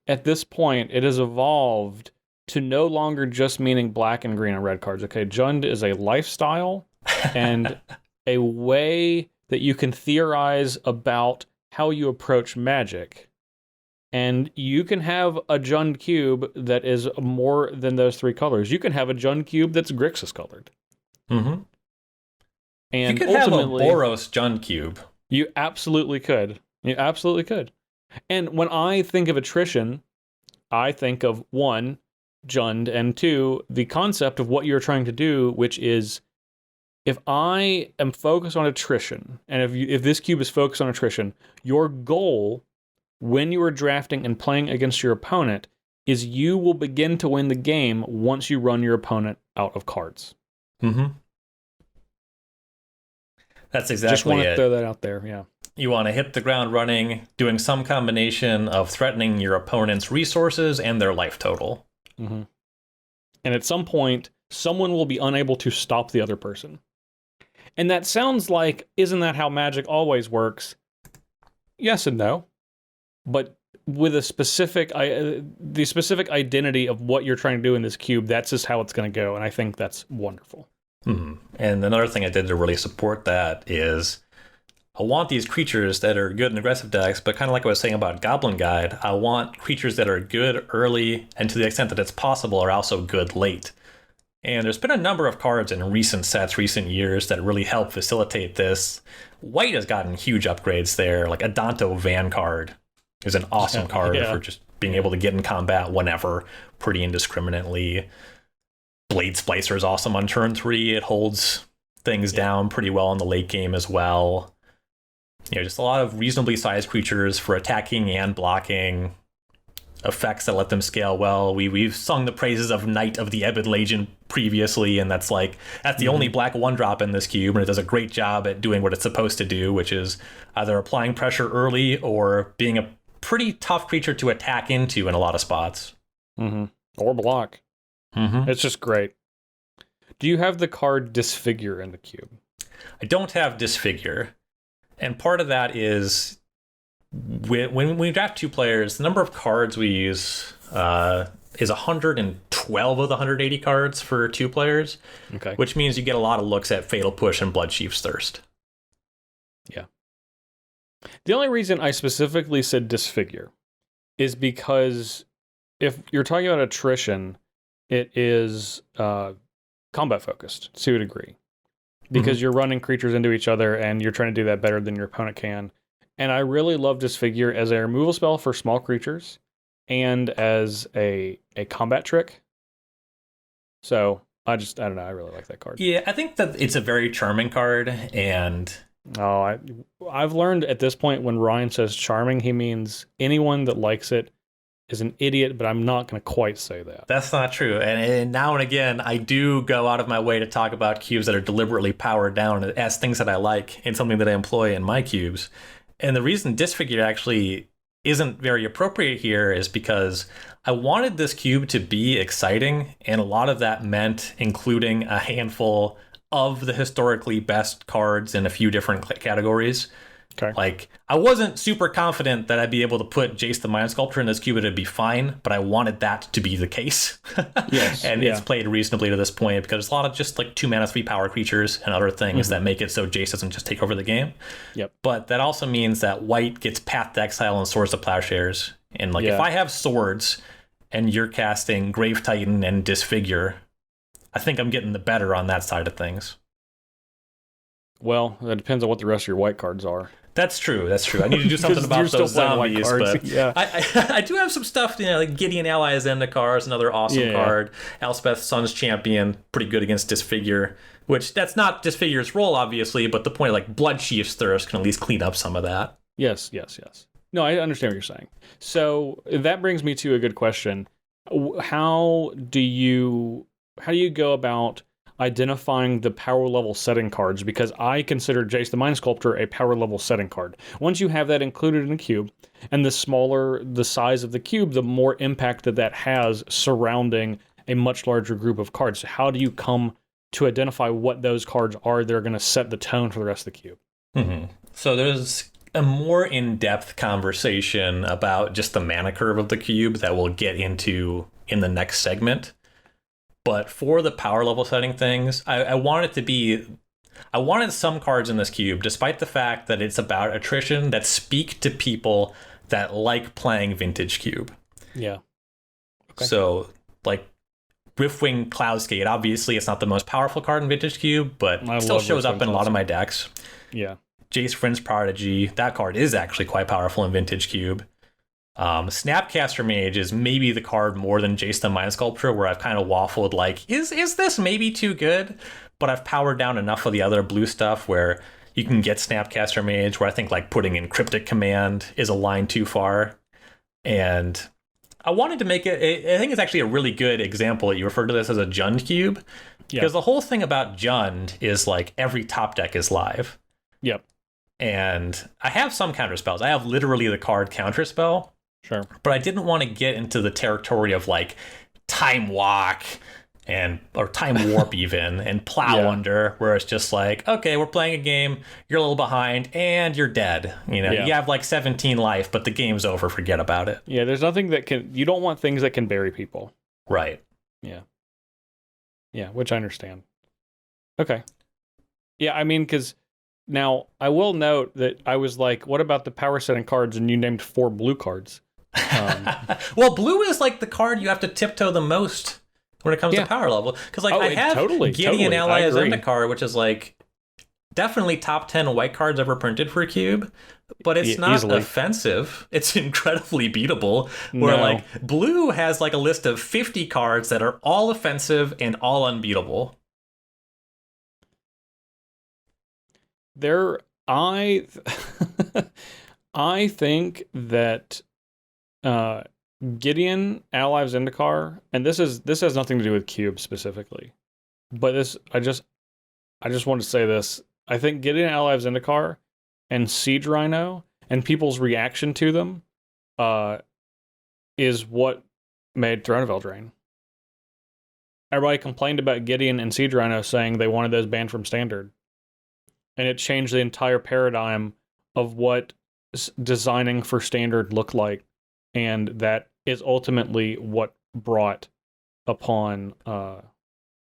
at this point, it has evolved to no longer just meaning black and green and red cards. Okay, Jund is a lifestyle and a way that you can theorize about how you approach Magic. And you can have a Jund cube that is more than those 3 colors. You can have a Jund cube that's Grixis colored. Mm-hmm. And you could have a Boros Jund cube. You absolutely could. You absolutely could. And when I think of attrition, I think of 1, Jund, and 2, the concept of what you're trying to do, which is, if I am focused on attrition, and if this cube is focused on attrition, your goal when you are drafting and playing against your opponent is you will begin to win the game once you run your opponent out of cards. Mm-hmm. That's exactly it. Just want to throw that out there, yeah. You want to hit the ground running, doing some combination of threatening your opponent's resources and their life total. Mm-hmm. And at some point, someone will be unable to stop the other person. And that sounds like, isn't that how Magic always works? Yes and no. But with a specific the specific identity of what you're trying to do in this cube. That's just how it's going to go, and I think that's wonderful. Mm-hmm. And another thing I did to really support that is I want these creatures that are good in aggressive decks, but kind of like I was saying about Goblin Guide, I want creatures that are good early and to the extent that it's possible are also good late. And there's been a number of cards in recent sets, recent years that really help facilitate this. White has gotten huge upgrades there, like Adanto Vanguard is an awesome card for just being able to get in combat whenever, pretty indiscriminately. Blade Splicer is awesome on turn 3. It holds things down pretty well in the late game as well. Just a lot of reasonably sized creatures for attacking and blocking. Effects that let them scale well. We've sung the praises of Knight of the Ebon Legion previously, and that's the only black 1-drop in this cube, and it does a great job at doing what it's supposed to do, which is either applying pressure early or being a pretty tough creature to attack into in a lot of spots. Or block. It's just great. Do you have the card Disfigure in the cube? I don't have Disfigure. And part of that is when we draft 2 players, the number of cards we use is 112 of the 180 cards for 2 players. Okay. Which means you get a lot of looks at Fatal Push and Bloodchief's Thirst. Yeah. The only reason I specifically said Disfigure is because if you're talking about attrition, it is combat focused to a degree. Because you're running creatures into each other and you're trying to do that better than your opponent can. And I really love Disfigure as a removal spell for small creatures and as a combat trick. So I don't know, I really like that card. Yeah, I think that it's a very charming card, and I've learned at this point when Ryan says charming, he means anyone that likes it is an idiot, but I'm not going to quite say that. That's not true. And now and again, I do go out of my way to talk about cubes that are deliberately powered down as things that I like and something that I employ in my cubes. And the reason Disfigure actually isn't very appropriate here is because I wanted this cube to be exciting, and a lot of that meant including a handful of the historically best cards in a few different categories. Okay. Like, I wasn't super confident that I'd be able to put Jace the Mind Sculptor in this cube and it'd be fine, but I wanted that to be the case. Yes. And it's played reasonably to this point because there's a lot of just like 2 mana 3 power creatures and other things that make it so Jace doesn't just take over the game. Yep. But that also means that white gets Path to Exile and Swords to Plowshares. And like if I have swords and you're casting Grave Titan and Disfigure, I think I'm getting the better on that side of things. Well, that depends on what the rest of your white cards are. That's true. I need to do something about those zombies, but I do have some stuff, like Gideon Ally Zendikar is another awesome card. Elspeth Sun's Champion, pretty good against Disfigure, which that's not Disfigure's role, obviously, but the point, like Bloodchief's Thirst can at least clean up some of that. Yes. No, I understand what you're saying. So that brings me to a good question. How do you go about identifying the power level setting cards? Because I consider Jace the Mind Sculptor a power level setting card. Once you have that included in the cube, and the smaller the size of the cube, the more impact that has surrounding a much larger group of cards. So how do you come to identify what those cards are that are going to set the tone for the rest of the cube? So there's a more in-depth conversation about just the mana curve of the cube that we'll get into in the next segment. But for the power level setting things, I wanted some cards in this cube, despite the fact that it's about attrition, that speak to people that like playing Vintage Cube. Yeah. Okay. So, like, Riftwing Cloudskate, obviously it's not the most powerful card in Vintage Cube, but it still shows up in a lot of my decks. Yeah. Jace Friend's Prodigy, that card is actually quite powerful in Vintage Cube. Snapcaster Mage is maybe the card more than Jace the Mind Sculptor, where I've kind of waffled like, is this maybe too good? But I've powered down enough of the other blue stuff where you can get Snapcaster Mage, where I think like putting in Cryptic Command is a line too far. And I wanted to make it, I think it's actually a really good example. You refer to this as a Jund cube, because the whole thing about Jund is like every top deck is live. Yep. And I have some counter spells. I have literally the card counter spell. Sure. But I didn't want to get into the territory of like Time Walk or Time Warp even, and Plow Under, where it's just like, okay, we're playing a game, you're a little behind, and you're dead. You have like 17 life, but the game's over, forget about it. Yeah, there's nothing that you don't want things that can bury people. Right. Yeah. Yeah, which I understand. Okay. Yeah, I mean, because now I will note that I was like, what about the power setting cards? And you named 4 blue cards. Well, blue is like the card you have to tiptoe the most when it comes to power level. Because like I have Gideon Ally as Zendikar, which is like definitely top 10 white cards ever printed for a cube. But it's not easily offensive. It's incredibly beatable. Where like blue has like a list of 50 cards that are all offensive and all unbeatable. I think that Gideon, Ally of Zendikar, and this has nothing to do with cube specifically, but I just want to say this. I think Gideon, Ally of Zendikar, and Siege Rhino and people's reaction to them is what made Throne of Eldraine. Everybody complained about Gideon and Siege Rhino saying they wanted those banned from Standard. And it changed the entire paradigm of what designing for Standard looked like. And that is ultimately what brought upon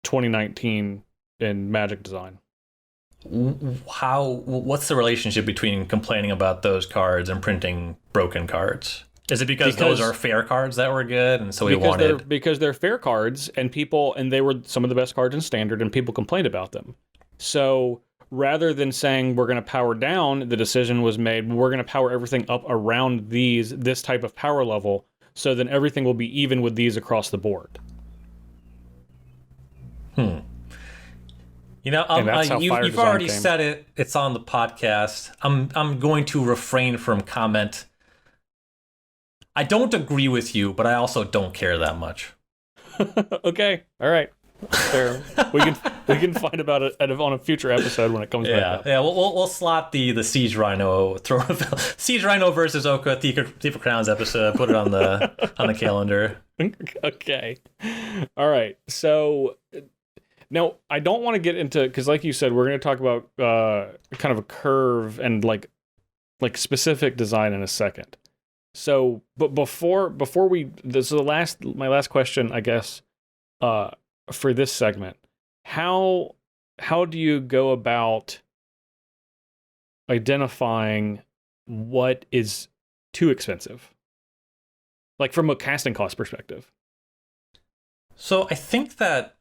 2019 in Magic design. What's the relationship between complaining about those cards and printing broken cards? Is it because those are fair cards that were good, and so because they're fair cards, and they were some of the best cards in Standard, and people complained about them. So rather than saying we're going to power down, the decision was made, we're going to power everything up around this type of power level, so then everything will be even with these across the board. You've already said it. It's on the podcast. I'm going to refrain from comment. I don't agree with you, but I also don't care that much. Okay, all right. Fair. we can find about it on a future episode when it comes back up. Yeah, we'll slot the Siege Rhino Siege Rhino versus Oka Thief of Crowns episode. Put it on the calendar. Okay. All right. So now I don't want to get into, because like you said, we're going to talk about kind of a curve and like specific design in a second. So, but before my last question, I guess, for this segment, how do you go about identifying what is too expensive, like from a casting cost perspective? So I think that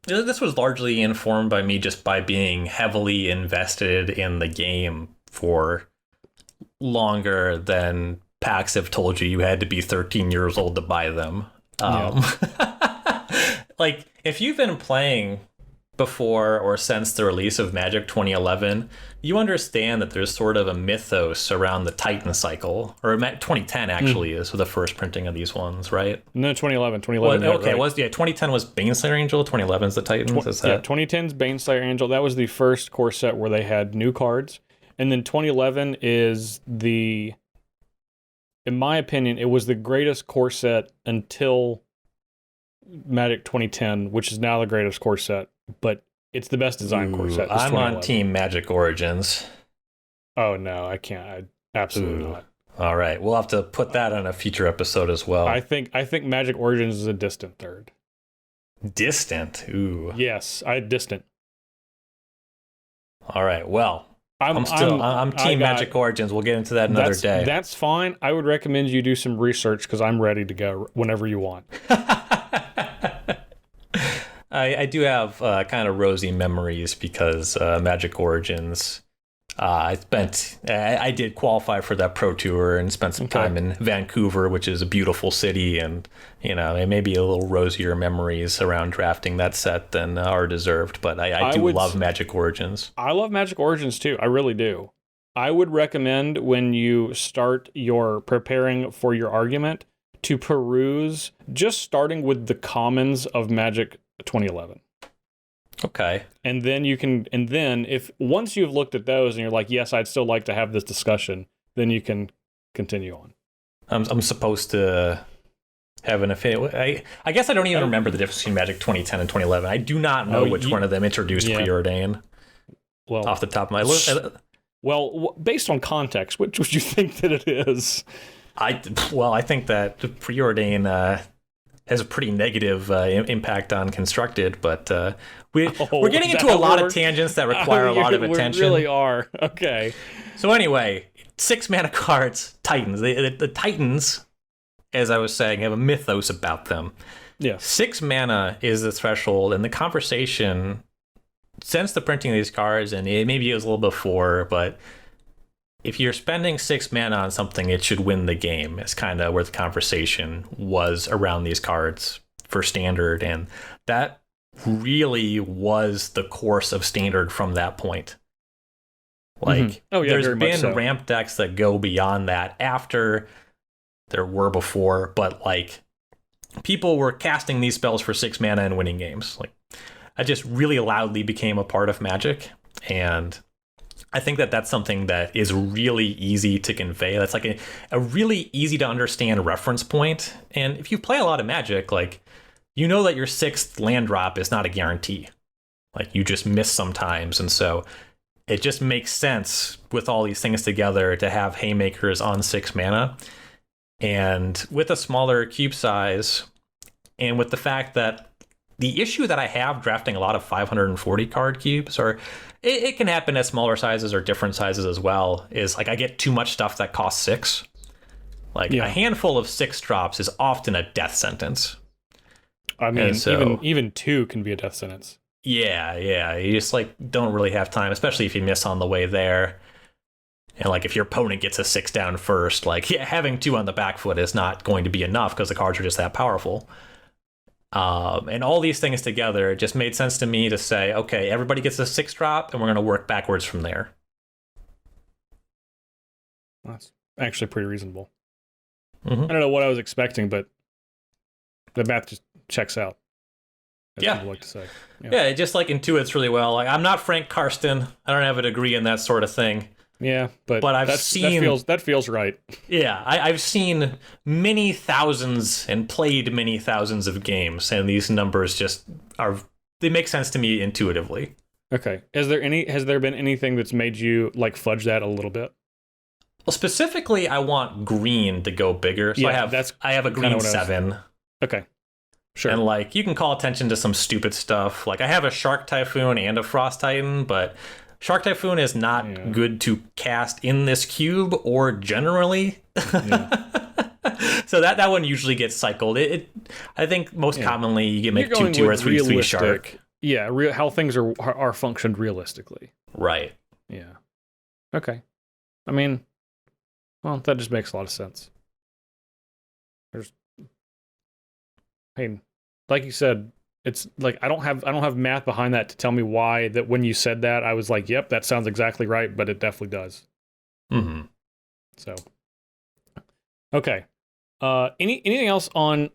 this was largely informed by me just by being heavily invested in the game for longer than packs have told you had to be 13 years old to buy them. Like, if you've been playing before or since the release of Magic 2011, you understand that there's sort of a mythos around the Titan cycle, or 2010 actually is for the first printing of these ones, right? No, 2011. Well, okay, right. 2010 was Baneslayer Angel, 2011 is the Titans. 2010's Baneslayer Angel. That was the first core set where they had new cards, and then 2011 is in my opinion, it was the greatest core set until Magic 2010, which is now the greatest core set, but it's the best design core set. I'm on Team Magic Origins. Oh no, I can't. Absolutely not. All right, we'll have to put that on a future episode as well. I think Magic Origins is a distant third. Distant? Ooh. Yes, distant. All right, well, I'm Team Magic Origins. We'll get into that another day. That's fine. I would recommend you do some research because I'm ready to go whenever you want. I do have kind of rosy memories because Magic Origins. I did qualify for that Pro Tour and spent some time in Vancouver, which is a beautiful city, and it may be a little rosier memories around drafting that set than are deserved. But I do love Magic Origins. I love Magic Origins too. I really do. I would recommend when you start your preparing for your argument to peruse, just starting with the commons of Magic 2011. Okay. And then if once you've looked at those and you're like, yes, I'd still like to have this discussion, then you can continue on. I'm supposed to have an affinity. I guess I don't even remember the difference between Magic 2010 and 2011. I do not know which one of them introduced preordain off the top of my list. Well, based on context, which would you think that it is? I think that preordain has a pretty negative impact on constructed, but we're getting into a lot of tangents that require a lot of attention. We really are. Okay. So anyway, 6 mana cards, Titans. The Titans, as I was saying, have a mythos about them. Yeah. 6 mana is the threshold, and the conversation since the printing of these cards, and maybe it was a little before, but if you're spending 6 mana on something, it should win the game. It's kind of where the conversation was around these cards for Standard, and that really was the course of Standard from that point. Like, there's been ramp decks that go beyond that after there were before, but like people were casting these spells for 6 mana and winning games. Like, I just really loudly became a part of Magic, and I think that that's something that is really easy to convey. That's like a really easy to understand reference point. And if you play a lot of Magic, like, you know that your 6th land drop is not a guarantee. Like, you just miss sometimes. And so it just makes sense with all these things together to have haymakers on 6 mana. And with a smaller cube size, and with the fact that the issue that I have drafting a lot of 540 card cubes, or it can happen at smaller sizes or different sizes as well, is like I get too much stuff that costs 6. Like, a handful of 6 drops is often a death sentence. I mean, so, even 2 can be a death sentence. Yeah. You just like don't really have time, especially if you miss on the way there. And like if your opponent gets a 6 down first, like having 2 on the back foot is not going to be enough because the cards are just that powerful. And all these things together, it just made sense to me to say, okay, everybody gets a 6 drop, and we're going to work backwards from there. That's actually pretty reasonable. I don't know what I was expecting, but the math just checks out. As people like to say. Yeah, it just like intuits really well. Like, I'm not Frank Karsten. I don't have a degree in that sort of thing. Yeah, but I've seen that feels right. Yeah, I've seen many thousands and played many thousands of games, and these numbers just they make sense to me intuitively. Okay. Has there been anything that's made you like fudge that a little bit? Well, specifically, I want green to go bigger. So I have a green 7. Okay. Sure. And like you can call attention to some stupid stuff. Like I have a Shark Typhoon and a Frost Titan, but Shark Typhoon is not good to cast in this cube or generally. So that one usually gets cycled. I think most commonly you can make 2/2 or 3/3 Shark. Yeah, how things are functioned realistically. Right. Yeah. Okay. I mean, well, that just makes a lot of sense. Like you said, it's like I don't have math behind that to tell me why that when you said that I was like, yep, that sounds exactly right, but it definitely does. So, okay. Anything else on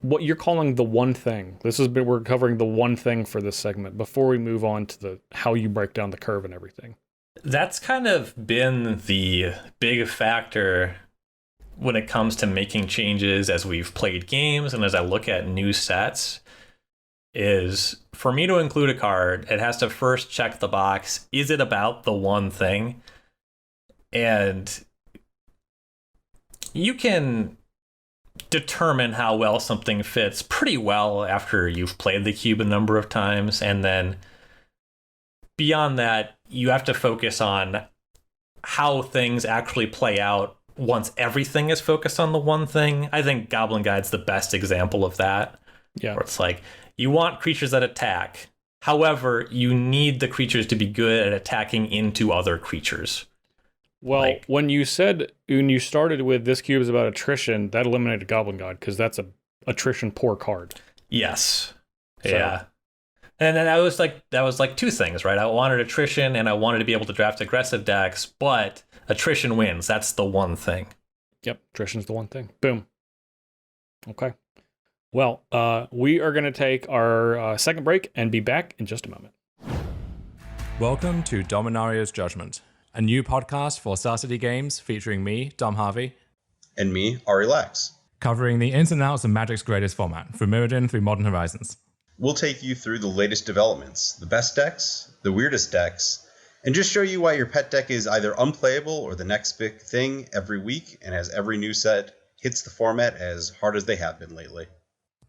what you're calling the one thing? We're covering the one thing for this segment before we move on to the how you break down the curve and everything. That's kind of been the big factor when it comes to making changes as we've played games and as I look at new sets, is for me to include a card, it has to first check the box. Is it about the one thing? And you can determine how well something fits pretty well after you've played the cube a number of times. And then beyond that, you have to focus on how things actually play out once everything is focused on the one thing. I think Goblin Guide's the best example of that. Yeah. Where it's like, you want creatures that attack. However, you need the creatures to be good at attacking into other creatures. Well, when you started with this cube is about attrition, that eliminated Goblin Guide because that's a attrition poor card. Yes. So. Yeah. And then that was like 2 things, right? I wanted attrition and I wanted to be able to draft aggressive decks, but attrition wins. That's the one thing. Yep, attrition's the one thing. Boom. Okay. Well, we are going to take our second break and be back in just a moment. Welcome to Dominario's Judgment, a new podcast for Star City Games featuring me, Dom Harvey. And me, Ari Lax. covering the ins and outs of Magic's greatest format, from Mirrodin through Modern Horizons. We'll take you through the latest developments, the best decks, the weirdest decks, and just show you why your pet deck is either unplayable or the next big thing every week, and as every new set hits the format as hard as they have been lately.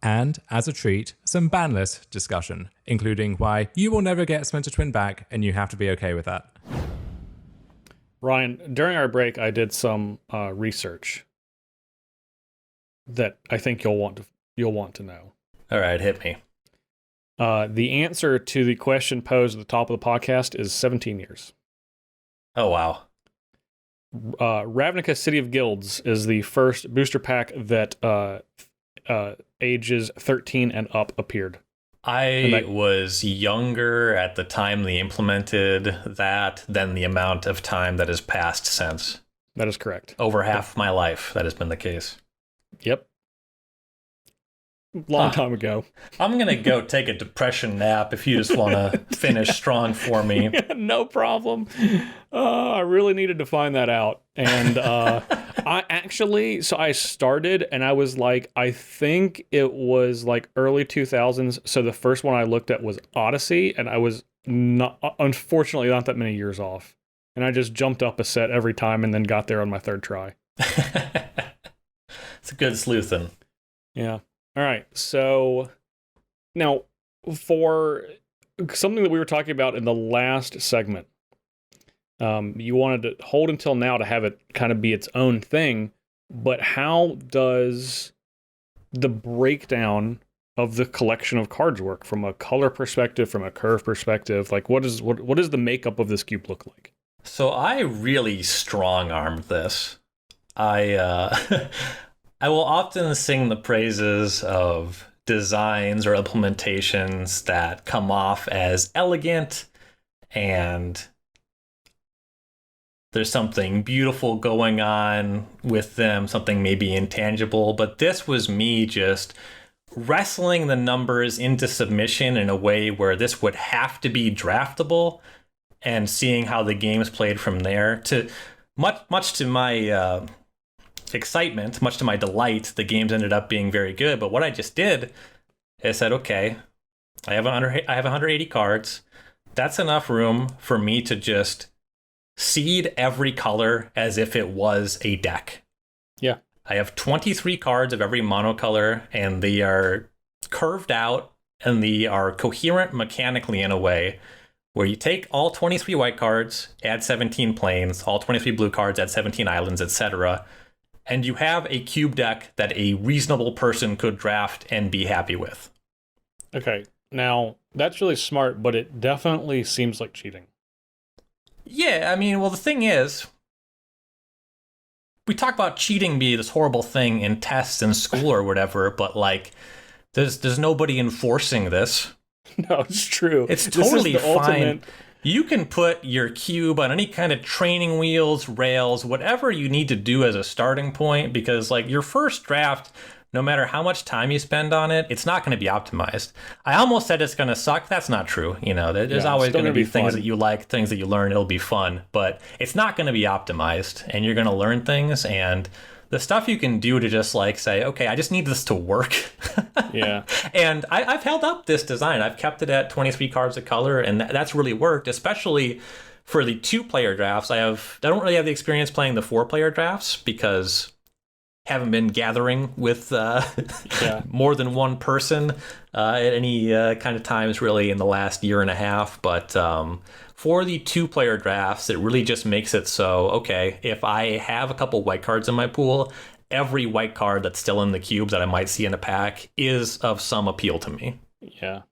And, as a treat, some ban list discussion, including why you will never get Splinter Twin back and you have to be okay with that. Ryan, during our break, I did some research that I think you'll want to know. All right, hit me. The answer to the question posed at the top of the podcast is 17 years. Oh, wow. Ravnica City of Guilds is the first booster pack that ages 13 and up appeared. I was younger at the time they implemented that than the amount of time that has passed since. That is correct. Over half my life, that has been the case. Yep. Long time ago. I'm going to go take a depression nap if you just want to finish strong for me. No problem. I really needed to find that out. And I started and I was like, I think it was like early 2000s. So the first one I looked at was Odyssey, and I was unfortunately not that many years off. And I just jumped up a set every time and then got there on my third try. It's a good sleuthing. Yeah. All right, so now for something that we were talking about in the last segment, you wanted to hold until now to have it kind of be its own thing, but how does the breakdown of the collection of cards work from a color perspective, from a curve perspective? Like, what does the makeup of this cube look like? So I really strong-armed this. I will often sing the praises of designs or implementations that come off as elegant and there's something beautiful going on with them, something maybe intangible. But this was me just wrestling the numbers into submission in a way where this would have to be draftable and seeing how the game's played from there. To much to my excitement, much to my delight, the games ended up being very good. But what I just did is said, okay, I have 180 cards. That's enough room for me to just seed every color as if it was a deck. Yeah. I have 23 cards of every monocolor, and they are curved out and they are coherent mechanically in a way where you take all 23 white cards, add 17 plains, all 23 blue cards, add 17 islands, etc., and you have a cube deck that a reasonable person could draft and be happy with. Okay, now that's really smart, but it definitely seems like cheating. Yeah, I mean, well, the thing is, we talk about cheating being this horrible thing in tests in school or whatever, but like, there's nobody enforcing this. No, it's true. It's totally this is the fine. ultimate... You can put your cube on any kind of training wheels, rails, whatever you need to do as a starting point, because like your first draft, no matter how much time you spend on it, it's not going to be optimized. I almost said it's going to suck. That's not true. You know, there's always going to be things that you like, things that you learn. It'll be fun, but it's not going to be optimized, and you're going to learn things. And the stuff you can do to just like say, okay, I just need this to work. Yeah. And I've held up this design. I've kept it at 23 cards of color, and that's really worked, especially for the 2-player drafts. I don't really have the experience playing the 4-player drafts because I haven't been gathering with more than one person at any kind of times really in the last year and a half. But for the 2-player drafts, it really just makes it so, okay, if I have a couple white cards in my pool, every white card that's still in the cubes that I might see in a pack is of some appeal to me. Yeah.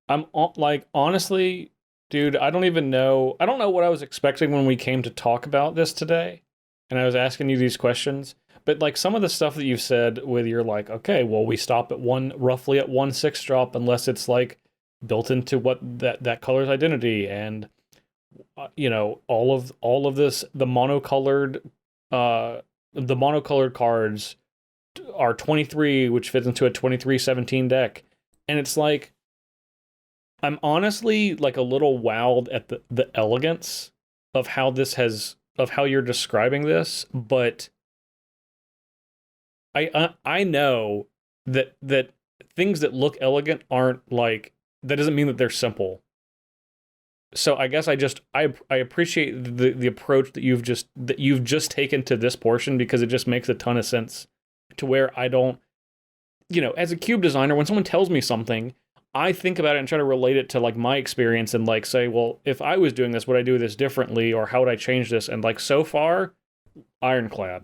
I'm like, honestly, dude, I don't know what I was expecting when we came to talk about this today. And I was asking you these questions. But like some of the stuff that you've said with you're like, okay, well, we stop at roughly at 1/6 drop unless it's like built into what that color's identity. And, all of this, the monocolored cards are 23, which fits into a 23-17 deck. And it's like, I'm honestly like a little wowed at the elegance of how you're describing this, but I know that things that look elegant aren't like, that doesn't mean that they're simple. So I guess I appreciate the approach that you've just taken to this portion, because it just makes a ton of sense, to where I don't, as a cube designer, when someone tells me something, I think about it and try to relate it to like my experience and like say, well, if I was doing this, would I do this differently, or how would I change this? And like, so far, ironclad.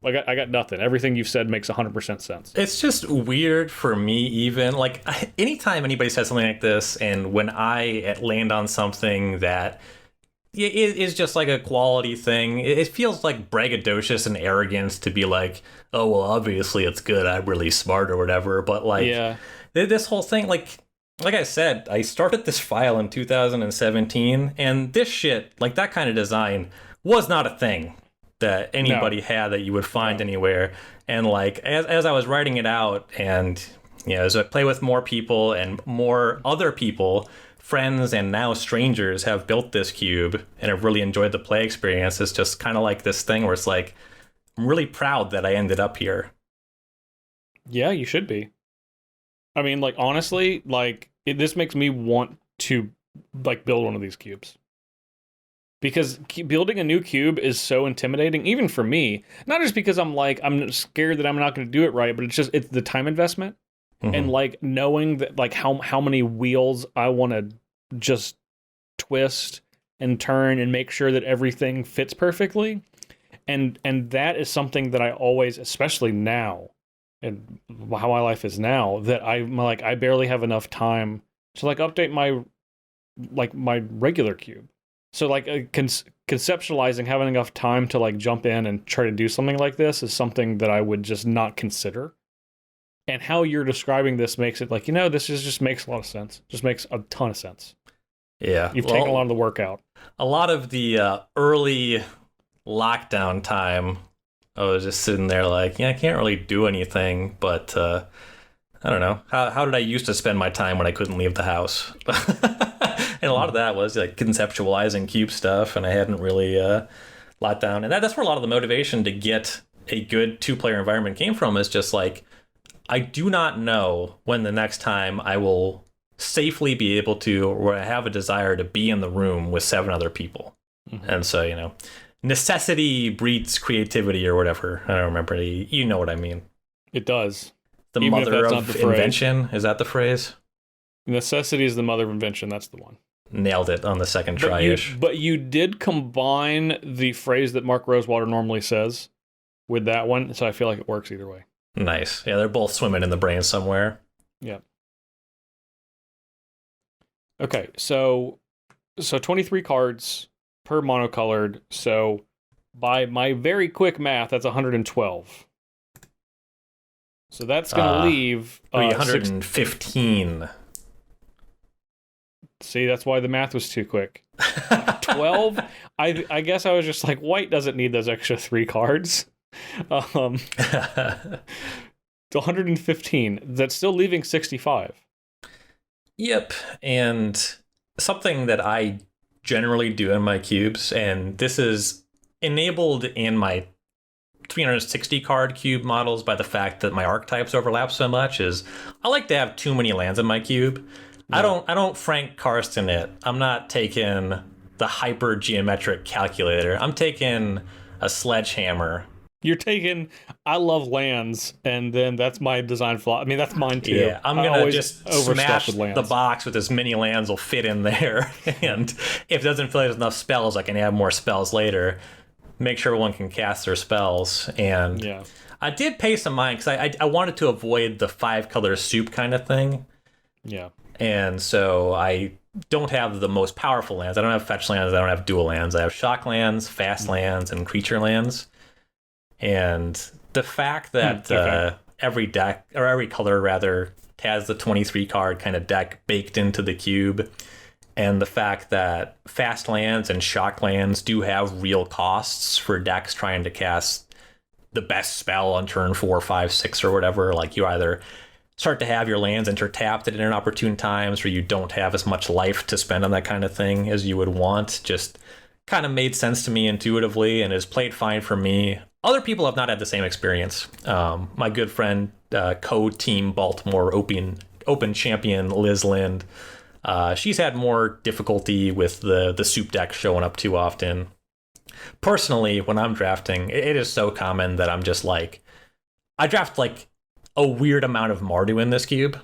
Like, I got nothing. Everything you've said makes 100% sense. It's just weird for me, even. Like, anytime anybody says something like this, and when I land on something that is just like a quality thing, it feels like braggadocious and arrogance to be like, oh, well, obviously it's good, I'm really smart or whatever. But like, this whole thing, like I said, I started this file in 2017, and this shit, like that kind of design, was not a thing that anybody had that you would find anywhere. And like, as I was writing it out, and as I play with more people and more other people, friends and now strangers, have built this cube and have really enjoyed the play experience, it's just kind of like this thing where it's like, I'm really proud that I ended up here. Yeah, you should be. I mean, like, honestly, like, this makes me want to like build one of these cubes. Because building a new cube is so intimidating, even for me. Not just because I'm scared that I'm not going to do it right, but it's the time investment. Mm-hmm. And like knowing that like how many wheels I want to just twist and turn and make sure that everything fits perfectly. And that is something that I always, especially now, and how my life is now, that I barely have enough time to like update my regular cube. So like conceptualizing having enough time to like jump in and try to do something like this is something that I would just not consider. And how you're describing this makes it like, this just makes a lot of sense. Just makes a ton of sense. Yeah. You've taken a lot of the work out. A lot of the early lockdown time, I was just sitting there like, I can't really do anything, but I don't know. How did I used to spend my time when I couldn't leave the house? And a lot of that was like conceptualizing cube stuff, and I hadn't really locked down. And that's where a lot of the motivation to get a good 2-player environment came from, is just like, I do not know when the next time I will safely be able to, or I have a desire to be in the room with 7 other people. Mm-hmm. And so, necessity breeds creativity or whatever. I don't remember. You know what I mean. It does. The Even mother of invention. Is that the phrase? Necessity is the mother of invention. That's the one. Nailed it on the second try-ish. But you did combine the phrase that Mark Rosewater normally says with that one, so I feel like it works either way. Nice. Yeah, they're both swimming in the brain somewhere. Yeah. Okay, so 23 cards per monocolored. So by my very quick math, that's 112. So that's going to leave 115. See, that's why the math was too quick. 12. I guess I was just like, white doesn't need those extra 3 cards. 115. That's still leaving 65. Yep. And something that I generally do in my cubes, and this is enabled in my 360 card cube models by the fact that my archetypes overlap so much, is I like to have too many lands in my cube. Yeah. I don't Frank Karsten it. I'm not taking the hyper geometric calculator. I'm taking a sledgehammer. You're taking, I love lands, and then that's my design flaw. I mean, that's mine too. Yeah, I'm going to just smash the box with as many lands will fit in there. And if it doesn't feel like there's enough spells, I can add more spells later. Make sure everyone can cast their spells. And yeah. I did pay some mind, because I wanted to avoid the 5-color soup kind of thing. Yeah. And so I don't have the most powerful lands. I don't have fetch lands. I don't have dual lands. I have shock lands, fast lands, and creature lands. And the fact that every deck, or every color rather, has the 23 card kind of deck baked into the cube, and the fact that fast lands and shock lands do have real costs for decks trying to cast the best spell on turn 4, 5, 6, or whatever. Like, you either start to have your lands intertapped at inopportune times, or you don't have as much life to spend on that kind of thing as you would want, just kind of made sense to me intuitively and has played fine for me. Other people have not had the same experience. My good friend, co-team Baltimore Open champion Liz Lind, she's had more difficulty with the soup deck showing up too often. Personally, when I'm drafting, it is so common that I'm just like, I draft like a weird amount of Mardu in this cube.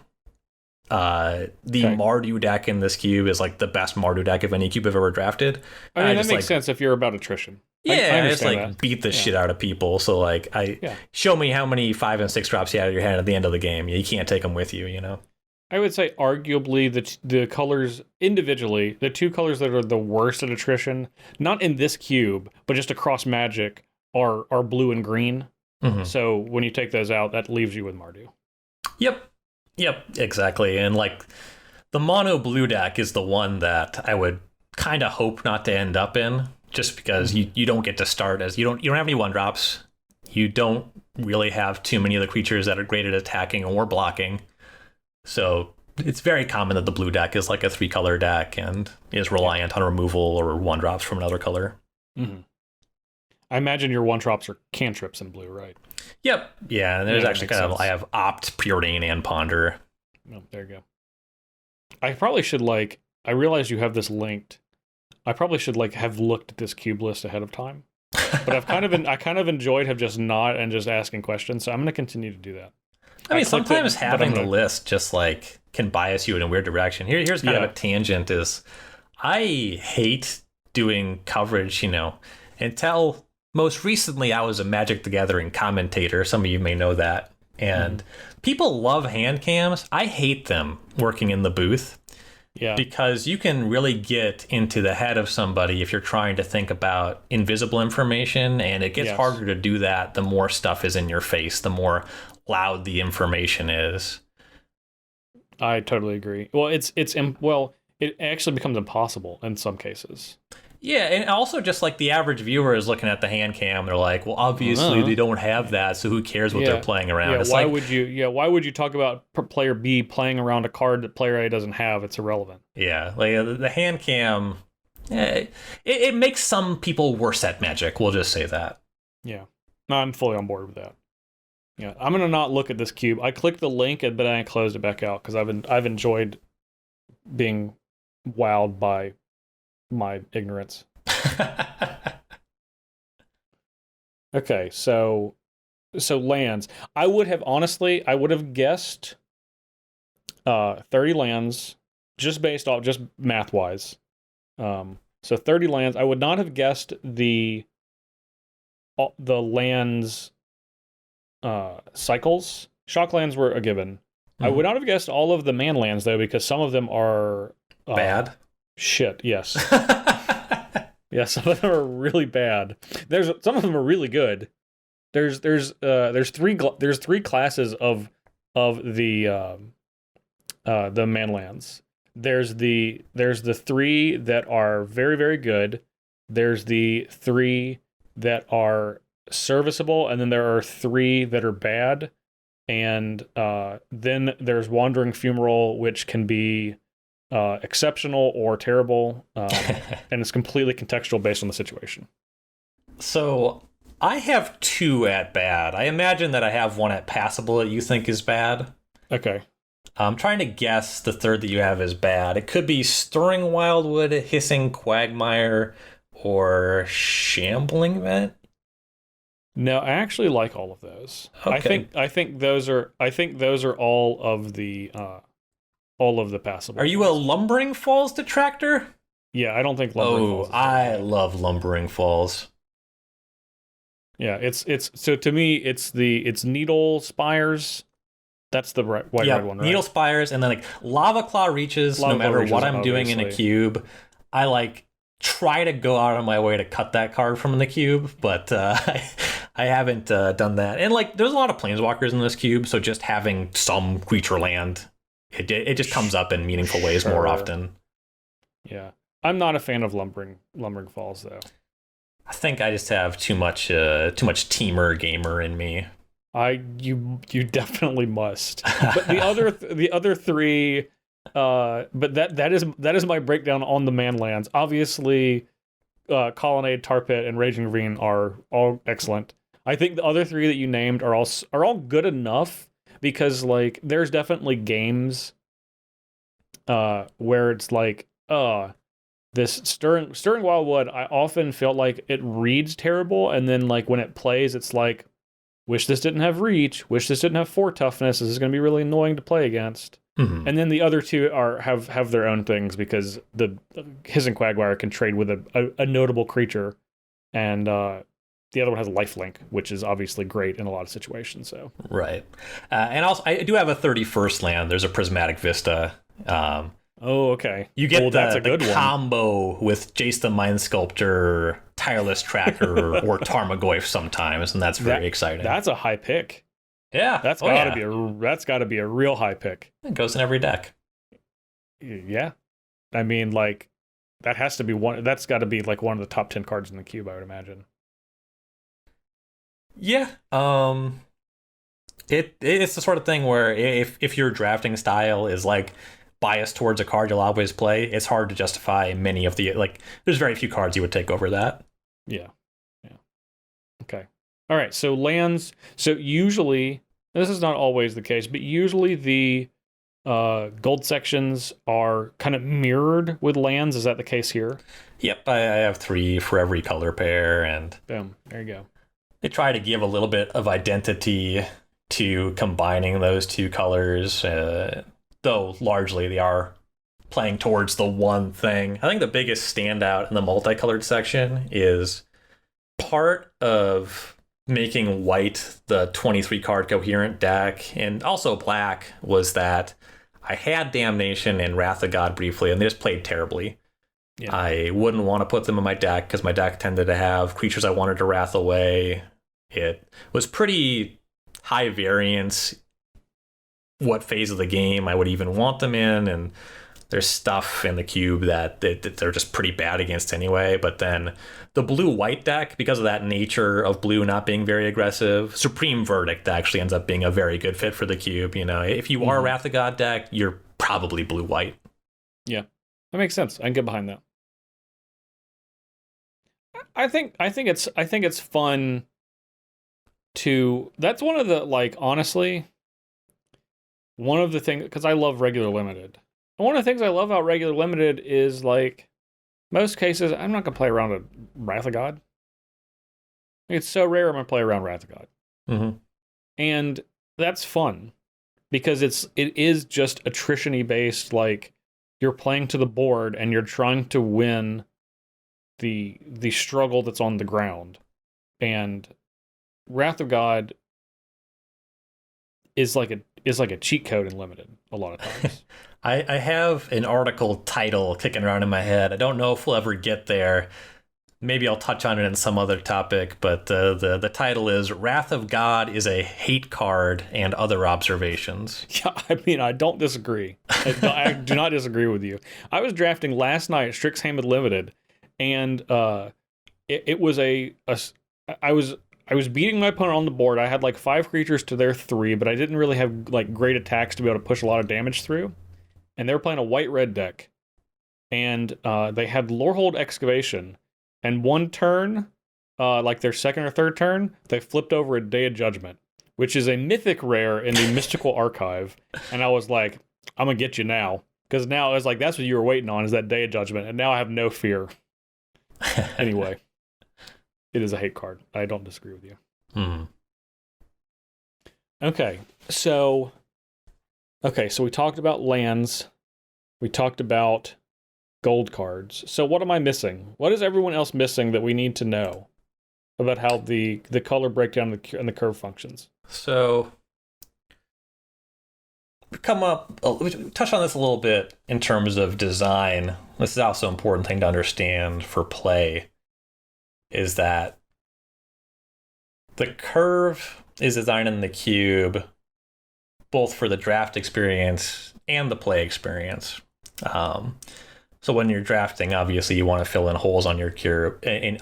The Mardu deck in this cube is like the best Mardu deck of any cube I've ever drafted. I mean, that just, makes sense if you're about attrition. Yeah, I just like beat the shit out of people. So like, show me how many 5 and 6 drops you had in your hand at the end of the game. You can't take them with you, you know? I would say arguably the colors individually, the 2 colors that are the worst at attrition, not in this cube, but just across Magic, are blue and green. Mm-hmm. So when you take those out, that leaves you with Mardu. Yep, exactly. And like the mono blue deck is the one that I would kind of hope not to end up in, just because you don't get to start as you don't have any 1-drops. You don't really have too many of the creatures that are great at attacking or blocking. So it's very common that the blue deck is like a 3-color deck and is reliant on removal or 1-drops from another color. Mm-hmm. I imagine your 1-drops are cantrips in blue, right? Yep. Yeah, and there's actually I have Opt, Preordain, and Ponder. Oh, there you go. I probably should I realize you have this linked. I probably should have looked at this cube list ahead of time. But I kind of enjoyed just asking questions, so I'm going to continue to do that. I mean, sometimes having the list just can bias you in a weird direction. Here's kind of a tangent is I hate doing coverage, until most recently I was a Magic the Gathering commentator. Some of you may know that. And people love hand cams. I hate them working in the booth. Yeah. Because you can really get into the head of somebody if you're trying to think about invisible information, and it gets harder to do that the more stuff is in your face, the more loud the information is. I totally agree. Well, it actually becomes impossible in some cases. Yeah, and also just the average viewer is looking at the hand cam, they're like, well, obviously they don't have that, so who cares what they're playing around? Yeah, why would you talk about player B playing around a card that player A doesn't have? It's irrelevant. Yeah, the hand cam, it makes some people worse at Magic, we'll just say that. Yeah, no, I'm fully on board with that. Yeah, I'm gonna not look at this cube. I clicked the link, but I closed it back out because I've enjoyed being wowed by my ignorance. Okay, so lands. I would have guessed 30 lands just based off math wise. So 30 lands. I would not have guessed the lands cycles. Shock lands were a given. Mm-hmm. I would not have guessed all of the man lands though, because some of them are bad. Shit, yes. Yeah, some of them are really bad. Some of them are really good. There's three classes of the manlands. There's the 3 that are very, very good. There's the 3 that are serviceable, and then there are 3 that are bad. And then there's Wandering Fumarole, which can be exceptional or terrible, and it's completely contextual based on the situation. So I have 2 at bad. I imagine that I have 1 at passable that you think is bad. Okay. I'm trying to guess the 3rd that you have is bad. It could be Stirring Wildwood, Hissing Quagmire, or Shambling Vent. No, I actually like all of those. Okay. I think those are all of the passable. Are you a Lumbering Falls detractor? Yeah, I don't think Lumbering Falls. I love Lumbering Falls. Yeah, it's so to me it's Needle Spires. That's the red one, right? Needle Spires, and then Lava Claw Reaches. No matter what I'm doing in a cube, I try to go out of my way to cut that card from the cube, but I haven't done that. And there's a lot of Planeswalkers in this cube, so just having some creature land, it just comes up in meaningful ways more often. Yeah, I'm not a fan of Lumbering Falls though. I think I just have too much teamer gamer in me. You definitely must. But the other 3, but that is my breakdown on the man lands. Obviously, Colonnade, Tar Pit, and Raging Ravine are all excellent. I think the other three that you named are all good enough because like there's definitely games where it's like this stirring wildwood, I often felt like it reads terrible, and then like when it plays it's like, wish this didn't have reach, wish this didn't have 4 toughness, this is going to be really annoying to play against. And then the other two have their own things because the Hissing Quagmire can trade with a notable creature, and the other one has lifelink, which is obviously great in a lot of situations. So right, and also I do have a 31st land. There's a Prismatic Vista. Oh, okay. You get that's a good combo with Jace the Mind Sculptor, Tireless Tracker, or Tarmogoyf sometimes, and that's very exciting. That's a high pick. Yeah, that's gotta be a real high pick. It goes in every deck. Yeah, I mean, like that has to be one. That's got to be like one of the top 10 cards in the cube, I would imagine. Yeah. It's the sort of thing where if your drafting style is like biased towards a card you'll always play, it's hard to justify many of the like. There's very few cards you would take over that. Yeah. Okay. All right. So lands. So usually, this is not always the case, but usually the gold sections are kind of mirrored with lands. Is that the case here? Yep. I have 3 for every color pair, and boom. There you go. They try to give a little bit of identity to combining those 2 colors, though largely they are playing towards the one thing. I think the biggest standout in the multicolored section is part of making white the 23 card coherent deck, and also black, was that I had Damnation and Wrath of God briefly, and they just played terribly. Yeah. I wouldn't want to put them in my deck because my deck tended to have creatures I wanted to wrath away. It was pretty high variance what phase of the game I would even want them in, and there's stuff in the cube that they're just pretty bad against anyway. But then the blue-white deck, because of that nature of blue not being very aggressive, Supreme Verdict actually ends up being a very good fit for the cube. You know, if you are a Wrath of God deck, you're probably blue-white. Yeah, that makes sense. I can get behind that. I think it's fun to. That's one of the, like, honestly, one of the things, because I love regular limited. And one of the things I love about regular limited is, like, most cases I'm not gonna play around a Wrath of God. It's so rare I'm gonna play around Wrath of God, and that's fun because it is just attrition-y based. Like, you're playing to the board and you're trying to win the struggle that's on the ground, and Wrath of God is like a cheat code in limited a lot of times. I have an article title kicking around in my head. I don't know if we'll ever get there. Maybe I'll touch on it in some other topic, but the title is Wrath of God is a Hate Card and Other Observations. Yeah, I mean, I don't disagree. I do not disagree with you. I was drafting last night at Strixhaven Limited, and it was I was beating my opponent on the board. I had like 5 creatures to their 3, but I didn't really have like great attacks to be able to push a lot of damage through. And they were playing a white-red deck. And they had Lorehold Excavation. And one turn, like their second or third turn, they flipped over a Day of Judgment, which is a mythic rare in the Mystical Archive. And I was like, I'm going to get you now. Because now I was like, that's what you were waiting on, is that Day of Judgment. And now I have no fear. Anyway. It is a hate card. I don't disagree with you. Okay, so we talked about lands. We talked about gold cards. So what am I missing? What is everyone else missing that we need to know about how the color breakdown and the curve functions? So we touched on this a little bit in terms of design. This is also an important thing to understand for play, is that the curve is designed in the cube both for the draft experience and the play experience. So when you're drafting, obviously you want to fill in holes on your curve, and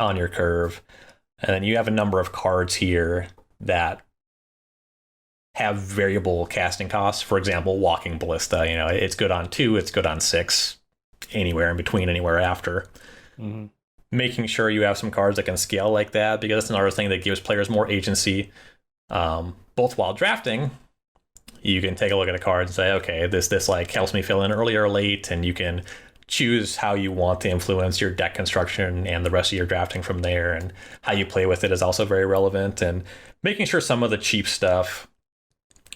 then you have a number of cards here that have variable casting costs. For example, Walking Ballista, you know, it's good on 2, it's good on 6, anywhere in between, anywhere after. making sure you have some cards that can scale like that, because that's another thing that gives players more agency, both while drafting. You can take a look at a card and say, okay, this like helps me fill in early or late, and you can choose how you want to influence your deck construction and the rest of your drafting from there, and how you play with it is also very relevant, and making sure some of the cheap stuff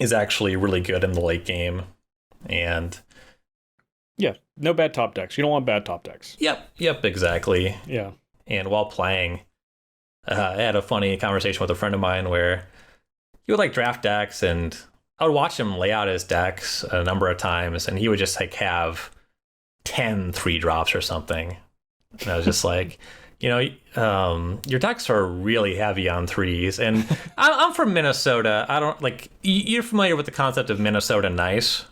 is actually really good in the late game. And yeah, no bad top decks. You don't want bad top decks. Yep, exactly. Yeah. And while playing, I had a funny conversation with a friend of mine where he would like draft decks, and I would watch him lay out his decks a number of times, and he would just like have 10 3-drops or something. And I was just like, your decks are really heavy on 3s. And I'm from Minnesota. I don't like, you're familiar with the concept of Minnesota nice?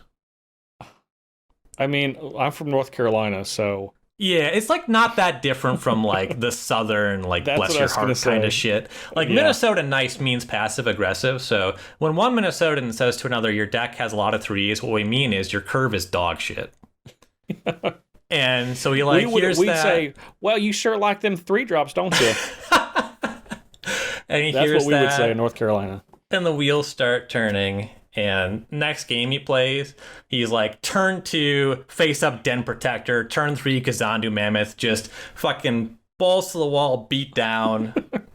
I mean, I'm from North Carolina, so yeah, it's like not that different from like the southern, like bless your heart kind of shit. Like Minnesota nice means passive aggressive. So when one Minnesotan says to another, your deck has a lot of 3s, what we mean is your curve is dog shit. And so we'd say, well, you sure like them 3-drops, don't you? And that's what we would say in North Carolina. And the wheels start turning. And next game he plays, he's like, turn 2, face up Den Protector, turn 3, Kazandu Mammoth, just fucking balls to the wall, beat down,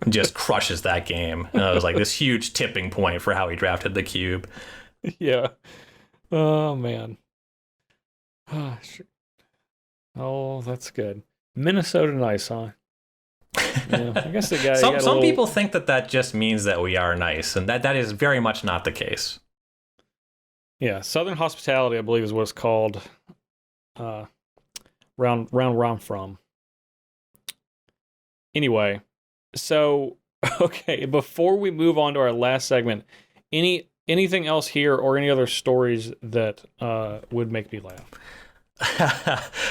just crushes that game. And it was like this huge tipping point for how he drafted the cube. Yeah. Oh, man. Oh, that's good. Minnesota nice, huh? Yeah, I guess the guy. Some people think that just means that we are nice, and that is very much not the case. Yeah, Southern hospitality, I believe, is what it's called. Round where I'm from. Anyway, so okay, before we move on to our last segment, anything else here or any other stories that would make me laugh?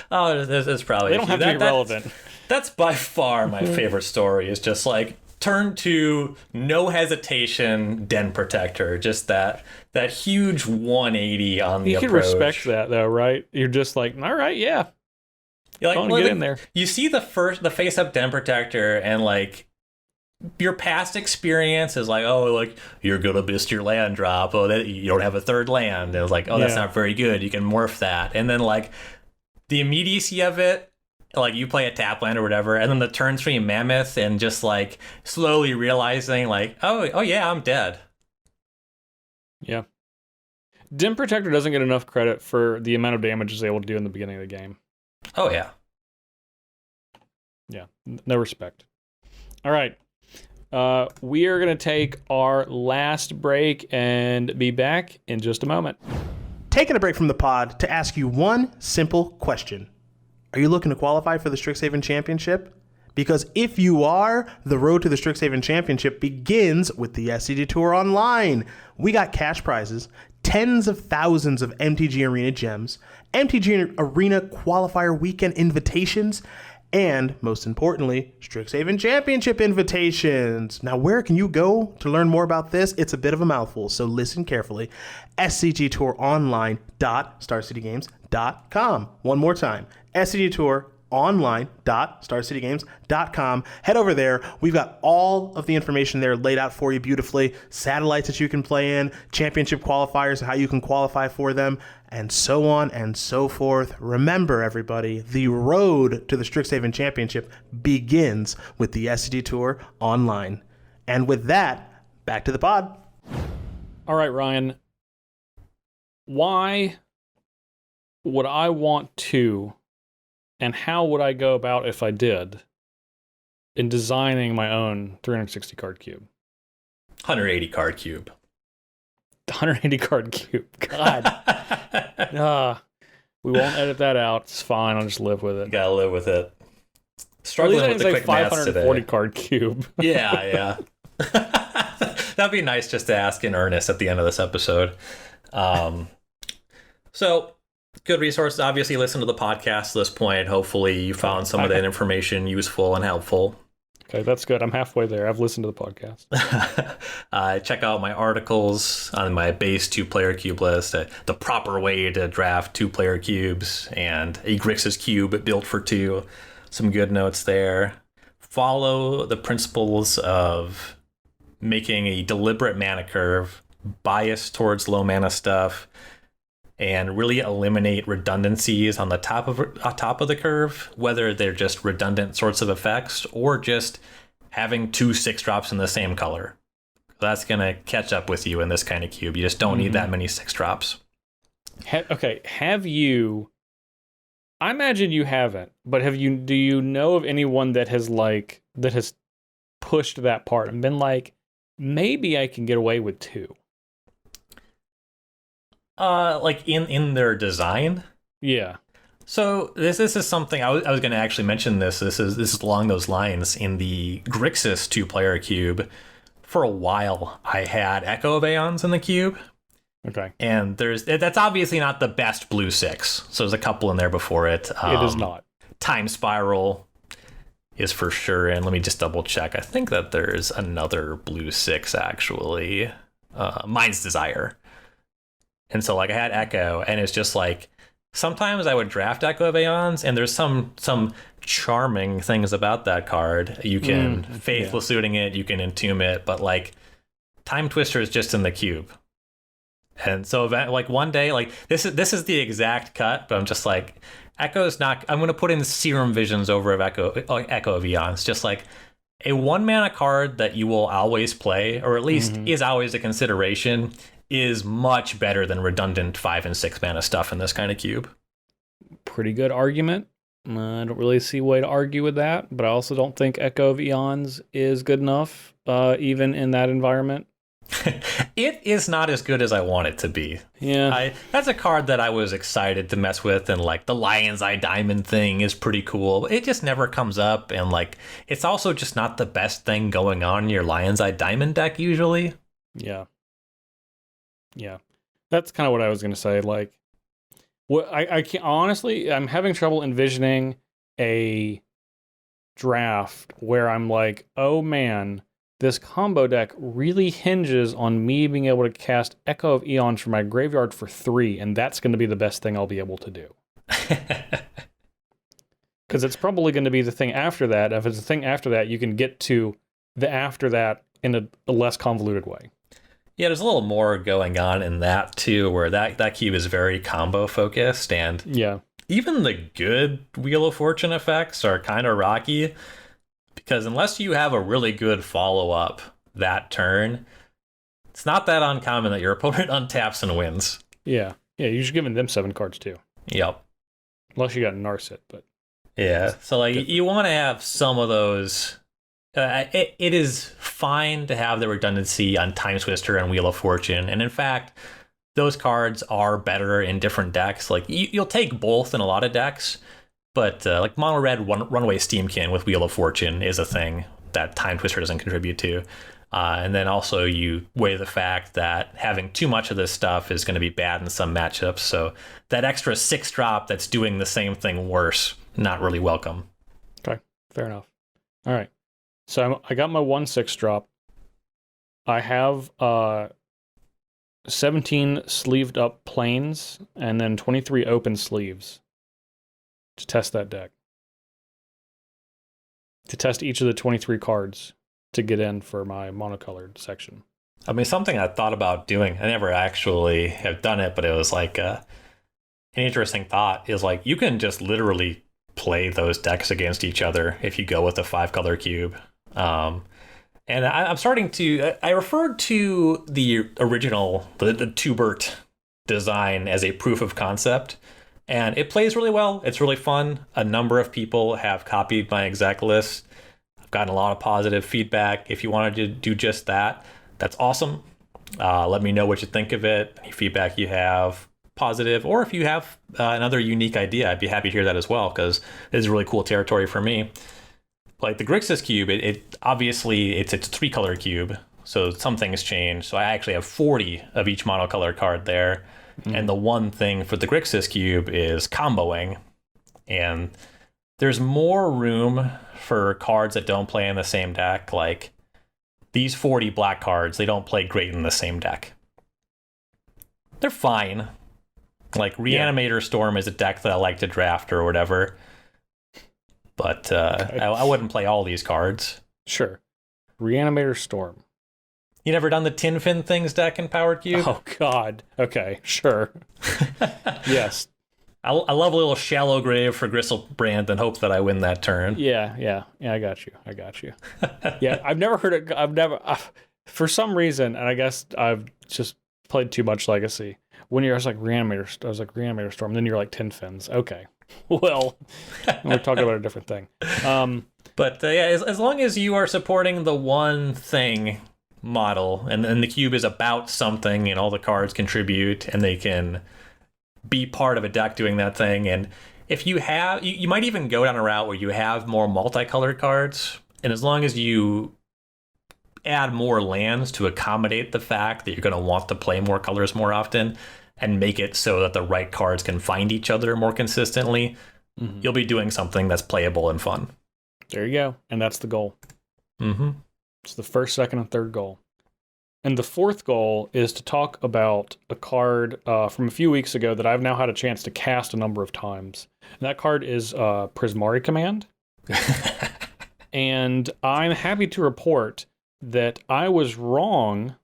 Oh, there's probably they don't have to be relevant. That's by far my favorite story. Is just like turn 2, no hesitation, Den Protector. Just that huge 180 on the approach. You can respect that though, right? You're just like, all right, yeah. You're like, get in there. You see the face up Den Protector, and like your past experience is like, oh, like you're gonna miss your land drop. Oh, that you don't have a third land. And it was like, oh, that's not very good. You can morph that, and then like the immediacy of it. Like you play a tap land or whatever, and then the turn 3 Mammoth, and just like slowly realizing like, oh yeah, I'm dead. Yeah. Den Protector doesn't get enough credit for the amount of damage it's able to do in the beginning of the game. Oh yeah. Yeah. No respect. All right. We are going to take our last break and be back in just a moment. Taking a break from the pod to ask you one simple question. Are you looking to qualify for the Strixhaven Championship? Because if you are, the road to the Strixhaven Championship begins with the SCG Tour Online. We got cash prizes, tens of thousands of MTG Arena gems, MTG Arena Qualifier Weekend invitations, and, most importantly, Strixhaven Championship invitations. Now, where can you go to learn more about this? It's a bit of a mouthful, so listen carefully. scgtouronline.starcitygames.com. One more time, scgtouronline.starcitygames.com. Head over there. We've got all of the information there laid out for you beautifully. Satellites that you can play in, championship qualifiers, and how you can qualify for them, and so on and so forth. Remember, everybody, the road to the Strixhaven Championship begins with the SCG Tour Online. And with that, back to the pod. All right, Ryan. Why would I want to, and how would I go about if I did, in designing my own 360 card cube? 180 card cube. 180 card cube. God. We won't edit that out. It's fine. I'll just live with it. Gotta live with it. Struggling with the quick maths today. 540 card cube. Yeah. That'd be nice just to ask in earnest at the end of this episode. So, good resources. Obviously, listen to the podcast to this point. Hopefully, you found some of that information useful and helpful. Okay, that's good. I'm halfway there. I've listened to the podcast. Check out my articles on my base 2-player cube list, the proper way to draft 2-player cubes, and a Grixis cube built for 2. Some good notes there. follow the principles of making a deliberate mana curve, bias towards low mana stuff, and really eliminate redundancies on the top of the curve, whether they're just redundant sorts of effects or just having 2 6-drops in the same color. That's going to catch up with you in this kind of cube. You just don't need that many 6-drops. Okay, have you... I imagine you haven't, but do you know of anyone that has pushed that part and been like, maybe I can get away with 2? Like in their design? Yeah. So this is something I was going to actually mention this. This is along those lines. In the Grixis 2-player cube, for a while I had Echo of Aeons in the cube. Okay. And that's obviously not the best blue 6. So there's a couple in there before it. It is not. Time Spiral is for sure. And let me just double check. I think that there's another blue 6 actually. Mind's Desire. And so like I had Echo, and it's just like sometimes I would draft Echo of Aeons, and there's some charming things about that card. You can Faithless Looting it, you can Entomb it, but like Time Twister is just in the cube. And so like one day, like this is the exact cut, but I'm just like, Echo's not. I'm going to put in Serum Visions over of Echo of Eons, just like a 1-mana card that you will always play, or at least is always a consideration, is much better than redundant 5 and 6 mana stuff in this kind of cube. Pretty good argument. I don't really see a way to argue with that, but I also don't think Echo of Eons is good enough, even in that environment. It is not as good as I want it to be. Yeah. That's a card that I was excited to mess with, and like the Lion's Eye Diamond thing is pretty cool. It just never comes up, and like it's also just not the best thing going on in your Lion's Eye Diamond deck usually. Yeah. Yeah. That's kind of what I was going to say. Like, what I can't, honestly, I'm having trouble envisioning a draft where I'm like, oh man, this combo deck really hinges on me being able to cast Echo of Eons from my graveyard for 3, and that's going to be the best thing I'll be able to do. Because it's probably going to be the thing after that. If it's the thing after that, you can get to the after that in a less convoluted way. Yeah, there's a little more going on in that too, where that cube is very combo focused, and yeah, even the good Wheel of Fortune effects are kind of rocky, because unless you have a really good follow-up that turn, it's not that uncommon that your opponent untaps and wins. Yeah, you're just giving them 7 cards too. Yep. Unless you got Narset, but... Yeah, so like you want to have some of those... it is fine to have the redundancy on Time Twister and Wheel of Fortune, and in fact, those cards are better in different decks. Like you'll take both in a lot of decks, but like Mono Red Runaway Steamkin with Wheel of Fortune is a thing that Time Twister doesn't contribute to. And then also you weigh the fact that having too much of this stuff is going to be bad in some matchups. So that extra 6-drop that's doing the same thing worse, not really welcome. Okay, fair enough. All right. So I got my 1/6 drop. I have 17 sleeved up planes and then 23 open sleeves to test that deck. To test each of the 23 cards to get in for my monocolored section. I mean, something I thought about doing, I never actually have done it, but it was like an interesting thought, is like you can just literally play those decks against each other if you go with a 5-color cube. And I'm starting to... I referred to the original, the Twobert design as a proof of concept, and it plays really well. It's really fun. A number of people have copied my exact list. I've gotten a lot of positive feedback. If you wanted to do just that, that's awesome. Let me know what you think of it, any feedback you have, positive, or if you have another unique idea, I'd be happy to hear that as well, because this is really cool territory for me. Like the Grixis cube, it obviously it's a 3-color cube, so some things change. So I actually have 40 of each monocolor card there. And the one thing for the Grixis cube is comboing. And there's more room for cards that don't play in the same deck. Like these 40 black cards, they don't play great in the same deck. They're fine. Like Reanimator Storm is a deck that I like to draft or whatever. but I wouldn't play all these cards. Sure. Reanimator Storm. You never done the Tin Fin things deck in Powered Cube? Oh, God. Okay, sure. Yes. I love a little Shallow Grave for Gristlebrand and hope that I win that turn. Yeah, I got you. Yeah, I've never heard it. For some reason, and I guess I've just played too much Legacy. When I was like Reanimator Storm, then you're like Tin Fins. Okay. Well, we're talking about a different thing. But yeah, as long as you are supporting the one thing model, and the cube is about something, and all the cards contribute, and they can be part of a deck doing that thing. And if you have, you might even go down a route where you have more multicolored cards, and as long as you add more lands to accommodate the fact that you're going to want to play more colors more often, and make it so that the right cards can find each other more consistently, you'll be doing something that's playable and fun. There you go. And that's the goal. Mm-hmm. It's the first, second, and third goal. And the fourth goal is to talk about a card from a few weeks ago that I've now had a chance to cast a number of times. And that card is Prismari Command. And I'm happy to report that I was wrong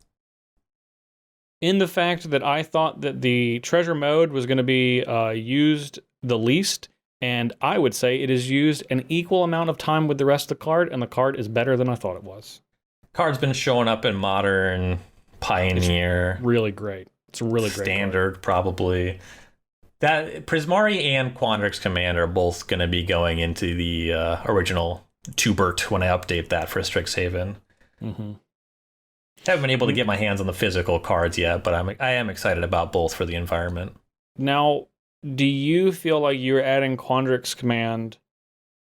in the fact that I thought that the treasure mode was going to be used the least, and I would say it is used an equal amount of time with the rest of the card, and the card is better than I thought it was. Card's been showing up in Modern, Pioneer. It's really great. It's a really great Standard, card. probably. That Prismari and Quandrix Command are both going to be going into the original Twobert when I update that for Strixhaven. Mm-hmm. Haven't been able to get my hands on the physical cards yet, but I am excited about both for the environment. Now, do you feel like you're adding Quandrix Command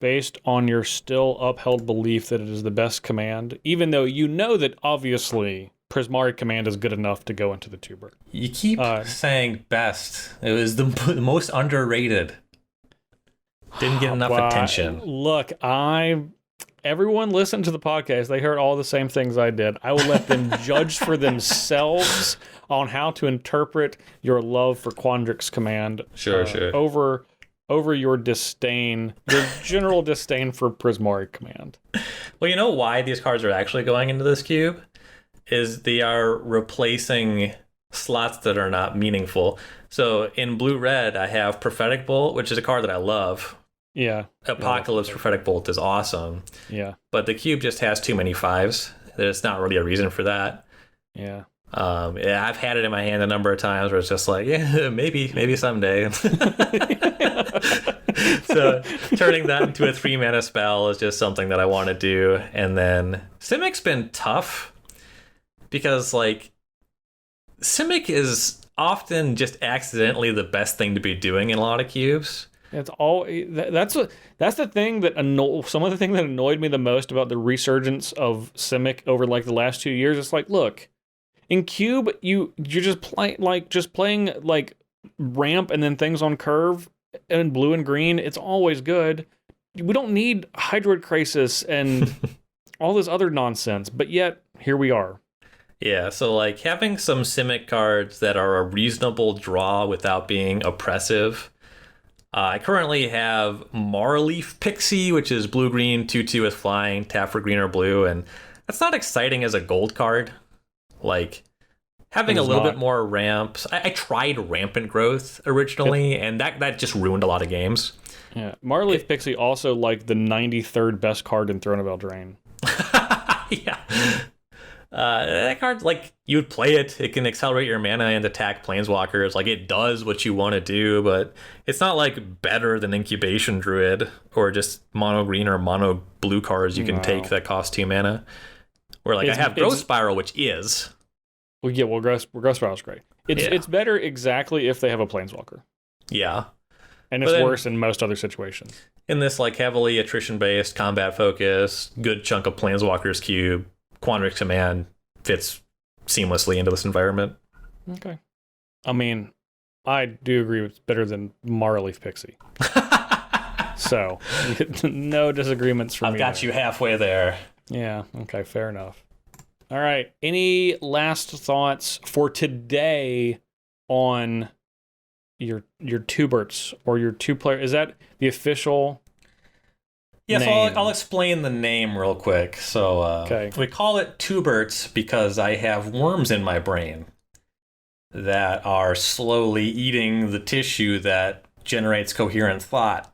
based on your still upheld belief that it is the best command, even though you know that obviously Prismari Command is good enough to go into the Twobert? You keep saying best. It was the most underrated. Didn't get enough attention. Look, everyone listened to the podcast. They heard all the same things I did. I will let them judge for themselves on how to interpret your love for Quandrix Command. Sure. Over your disdain, your general disdain for Prismari Command. Well, you know why these cards are actually going into this cube? Is they are replacing slots that are not meaningful. So in blue-red, I have Prophetic Bolt, which is a card that I love. Yeah. Apocalypse Prophetic Bolt is awesome. Yeah. But the cube just has too many 5s. There's not really a reason for that. Yeah. Yeah, I've had it in my hand a number of times where it's just like, yeah, maybe someday. So turning that into a 3-mana spell is just something that I want to do. And then Simic's been tough because, like, Simic is often just accidentally the best thing to be doing in a lot of cubes. That's the thing that some of the thing that annoyed me the most about the resurgence of Simic over like the last 2 years. It's like, look, in Cube, you're just playing like ramp and then things on curve and blue and green. It's always good. We don't need Hydroid Crisis and all this other nonsense, but yet here we are. Yeah, so like having some Simic cards that are a reasonable draw without being oppressive. I currently have Marleaf Pixie, which is blue-green, 2/2 with flying, tap for green or blue, and that's not exciting as a gold card. Like, having a little bit more ramps. I tried Rampant Growth originally, and that just ruined a lot of games. Yeah, Marleaf Pixie also like the 93rd best card in Throne of Eldraine. Yeah. That card, like, you would play it. It can accelerate your mana and attack planeswalkers. Like, it does what you want to do, but it's not, like, better than Incubation Druid or just mono green or mono blue cards you can take that cost 2 mana. Where, like, I have Growth Spiral, which is. Well, yeah, Growth Spiral's great. It's better exactly if they have a planeswalker. Yeah. And it's worse in most other situations. In this, like, heavily attrition-based, combat-focused, good chunk of planeswalkers cube, Quandrix Command fits seamlessly into this environment. Okay. I mean, I do agree it's better than Marleaf Pixie. So, no disagreements from me. I've got you halfway there. Yeah, okay, fair enough. All right, any last thoughts for today on your Twoberts or your 2-player? Is that the official Yeah, so name. I'll explain the name real quick. So Okay. we call it Twoberts because I have worms in my brain that are slowly eating the tissue that generates coherent thought.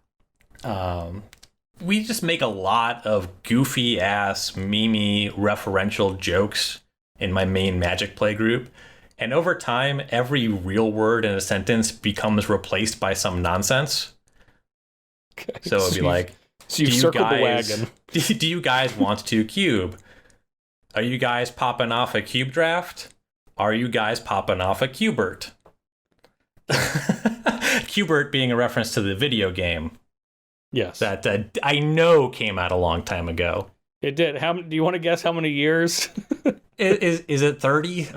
We just make a lot of goofy ass, memey, referential jokes in my main Magic play group. And over time, every real word in a sentence becomes replaced by some nonsense. Okay. So it'd be like, So you've circled the wagon. do you guys want to cube? Are you guys popping off a cube draft? Are you guys popping off a Cubert? Cubert being a reference to the video game Yes. that I know came out a long time ago. It did. Do you want to guess how many years? Is it 30?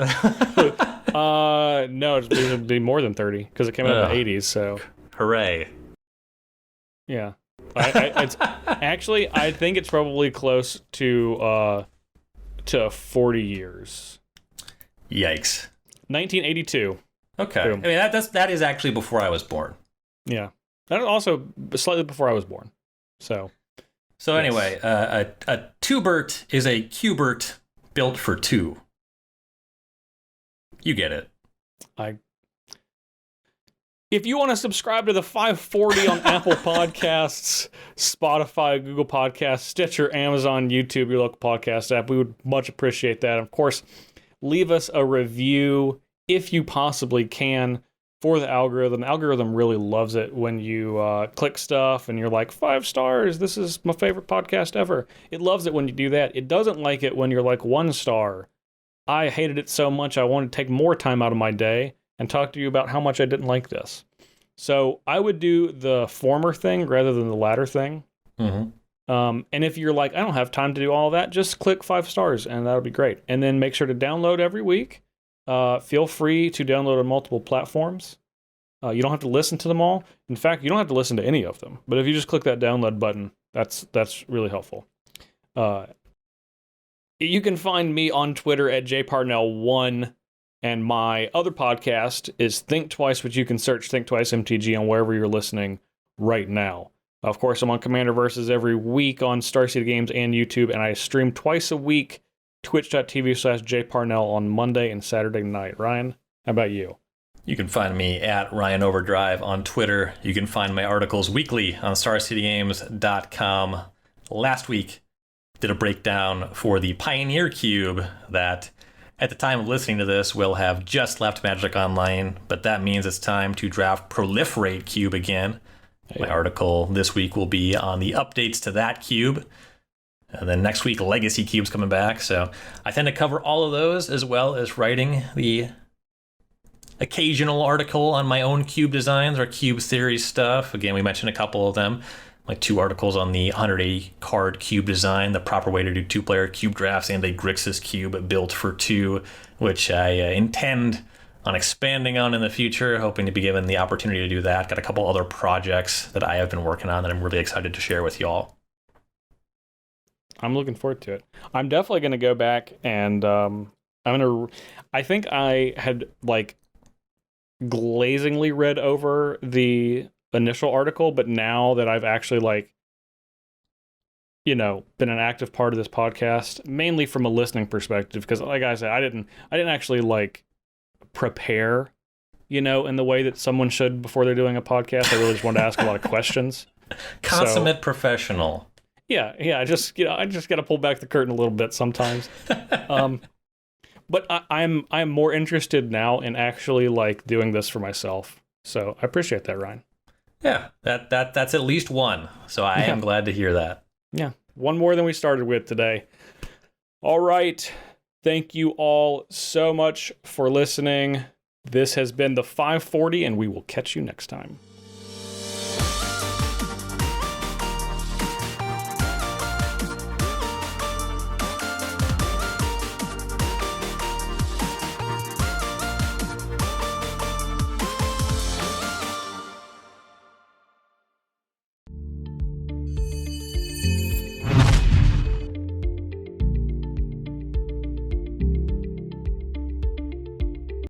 No, it'd be more than 30 because it came out in the 80s. So, Hooray. yeah. It's actually, I think it's probably close to 40 years. Yikes. 1982. Okay. Boom. I mean, that is actually before I was born. Yeah. That is also slightly before I was born. So Anyway, a Twobert is a Cubert built for two. You get it. If you want to subscribe to the 540 on Apple Podcasts, Spotify, Google Podcasts, Stitcher, Amazon, YouTube, your local podcast app, we would much appreciate that. Of course, leave us a review if you possibly can for the algorithm. The algorithm really loves it when you click stuff and you're like, 5 stars, this is my favorite podcast ever. It loves it when you do that. It doesn't like it when you're like 1 star. I hated it so much I wanted to take more time out of my day and talk to you about how much I didn't like this. So I would do the former thing rather than the latter thing. Mm-hmm. And if you're like, I don't have time to do all that, just click 5 stars and that'll be great. And then make sure to download every week. Feel free to download on multiple platforms. You don't have to listen to them all. In fact, you don't have to listen to any of them. But if you just click that download button, that's really helpful. You can find me on Twitter at jparnell1. And my other podcast is Think Twice, which you can search Think Twice MTG on wherever you're listening right now. Of course, I'm on Commander Versus every week on Starseed Games and YouTube, and I stream twice a week, twitch.tv/jparnell on Monday and Saturday night. Ryan, how about you? You can find me at Ryan Overdrive on Twitter. You can find my articles weekly on StarCityGames.com. Last week, did a breakdown for the Pioneer Cube that, at the time of listening to this, will have just left Magic Online, but that means it's time to draft Proliferate Cube again. My article this week will be on the updates to that cube. And then next week, Legacy Cube's coming back. So I tend to cover all of those, as well as writing the occasional article on my own cube designs or cube series stuff. Again, we mentioned a couple of them, like 2 articles on the 180 card cube design, the proper way to do 2-player cube drafts, and a Grixis cube built for 2, which I intend on expanding on in the future, hoping to be given the opportunity to do that. Got a couple other projects that I have been working on that I'm really excited to share with y'all. I'm looking forward to it. I'm definitely going to go back and I think I had like glazingly read over the initial article, but now that I've actually been an active part of this podcast, mainly from a listening perspective, because like I said, I didn't actually prepare, in the way that someone should before they're doing a podcast. I really just wanted to ask a lot of questions. Consummate professional. Yeah. I just got to pull back the curtain a little bit sometimes. But I'm more interested now in actually doing this for myself. So I appreciate that, Ryan. Yeah, that's at least one. So I am glad to hear that. Yeah, one more than we started with today. All right. Thank you all so much for listening. This has been the 540, and we will catch you next time.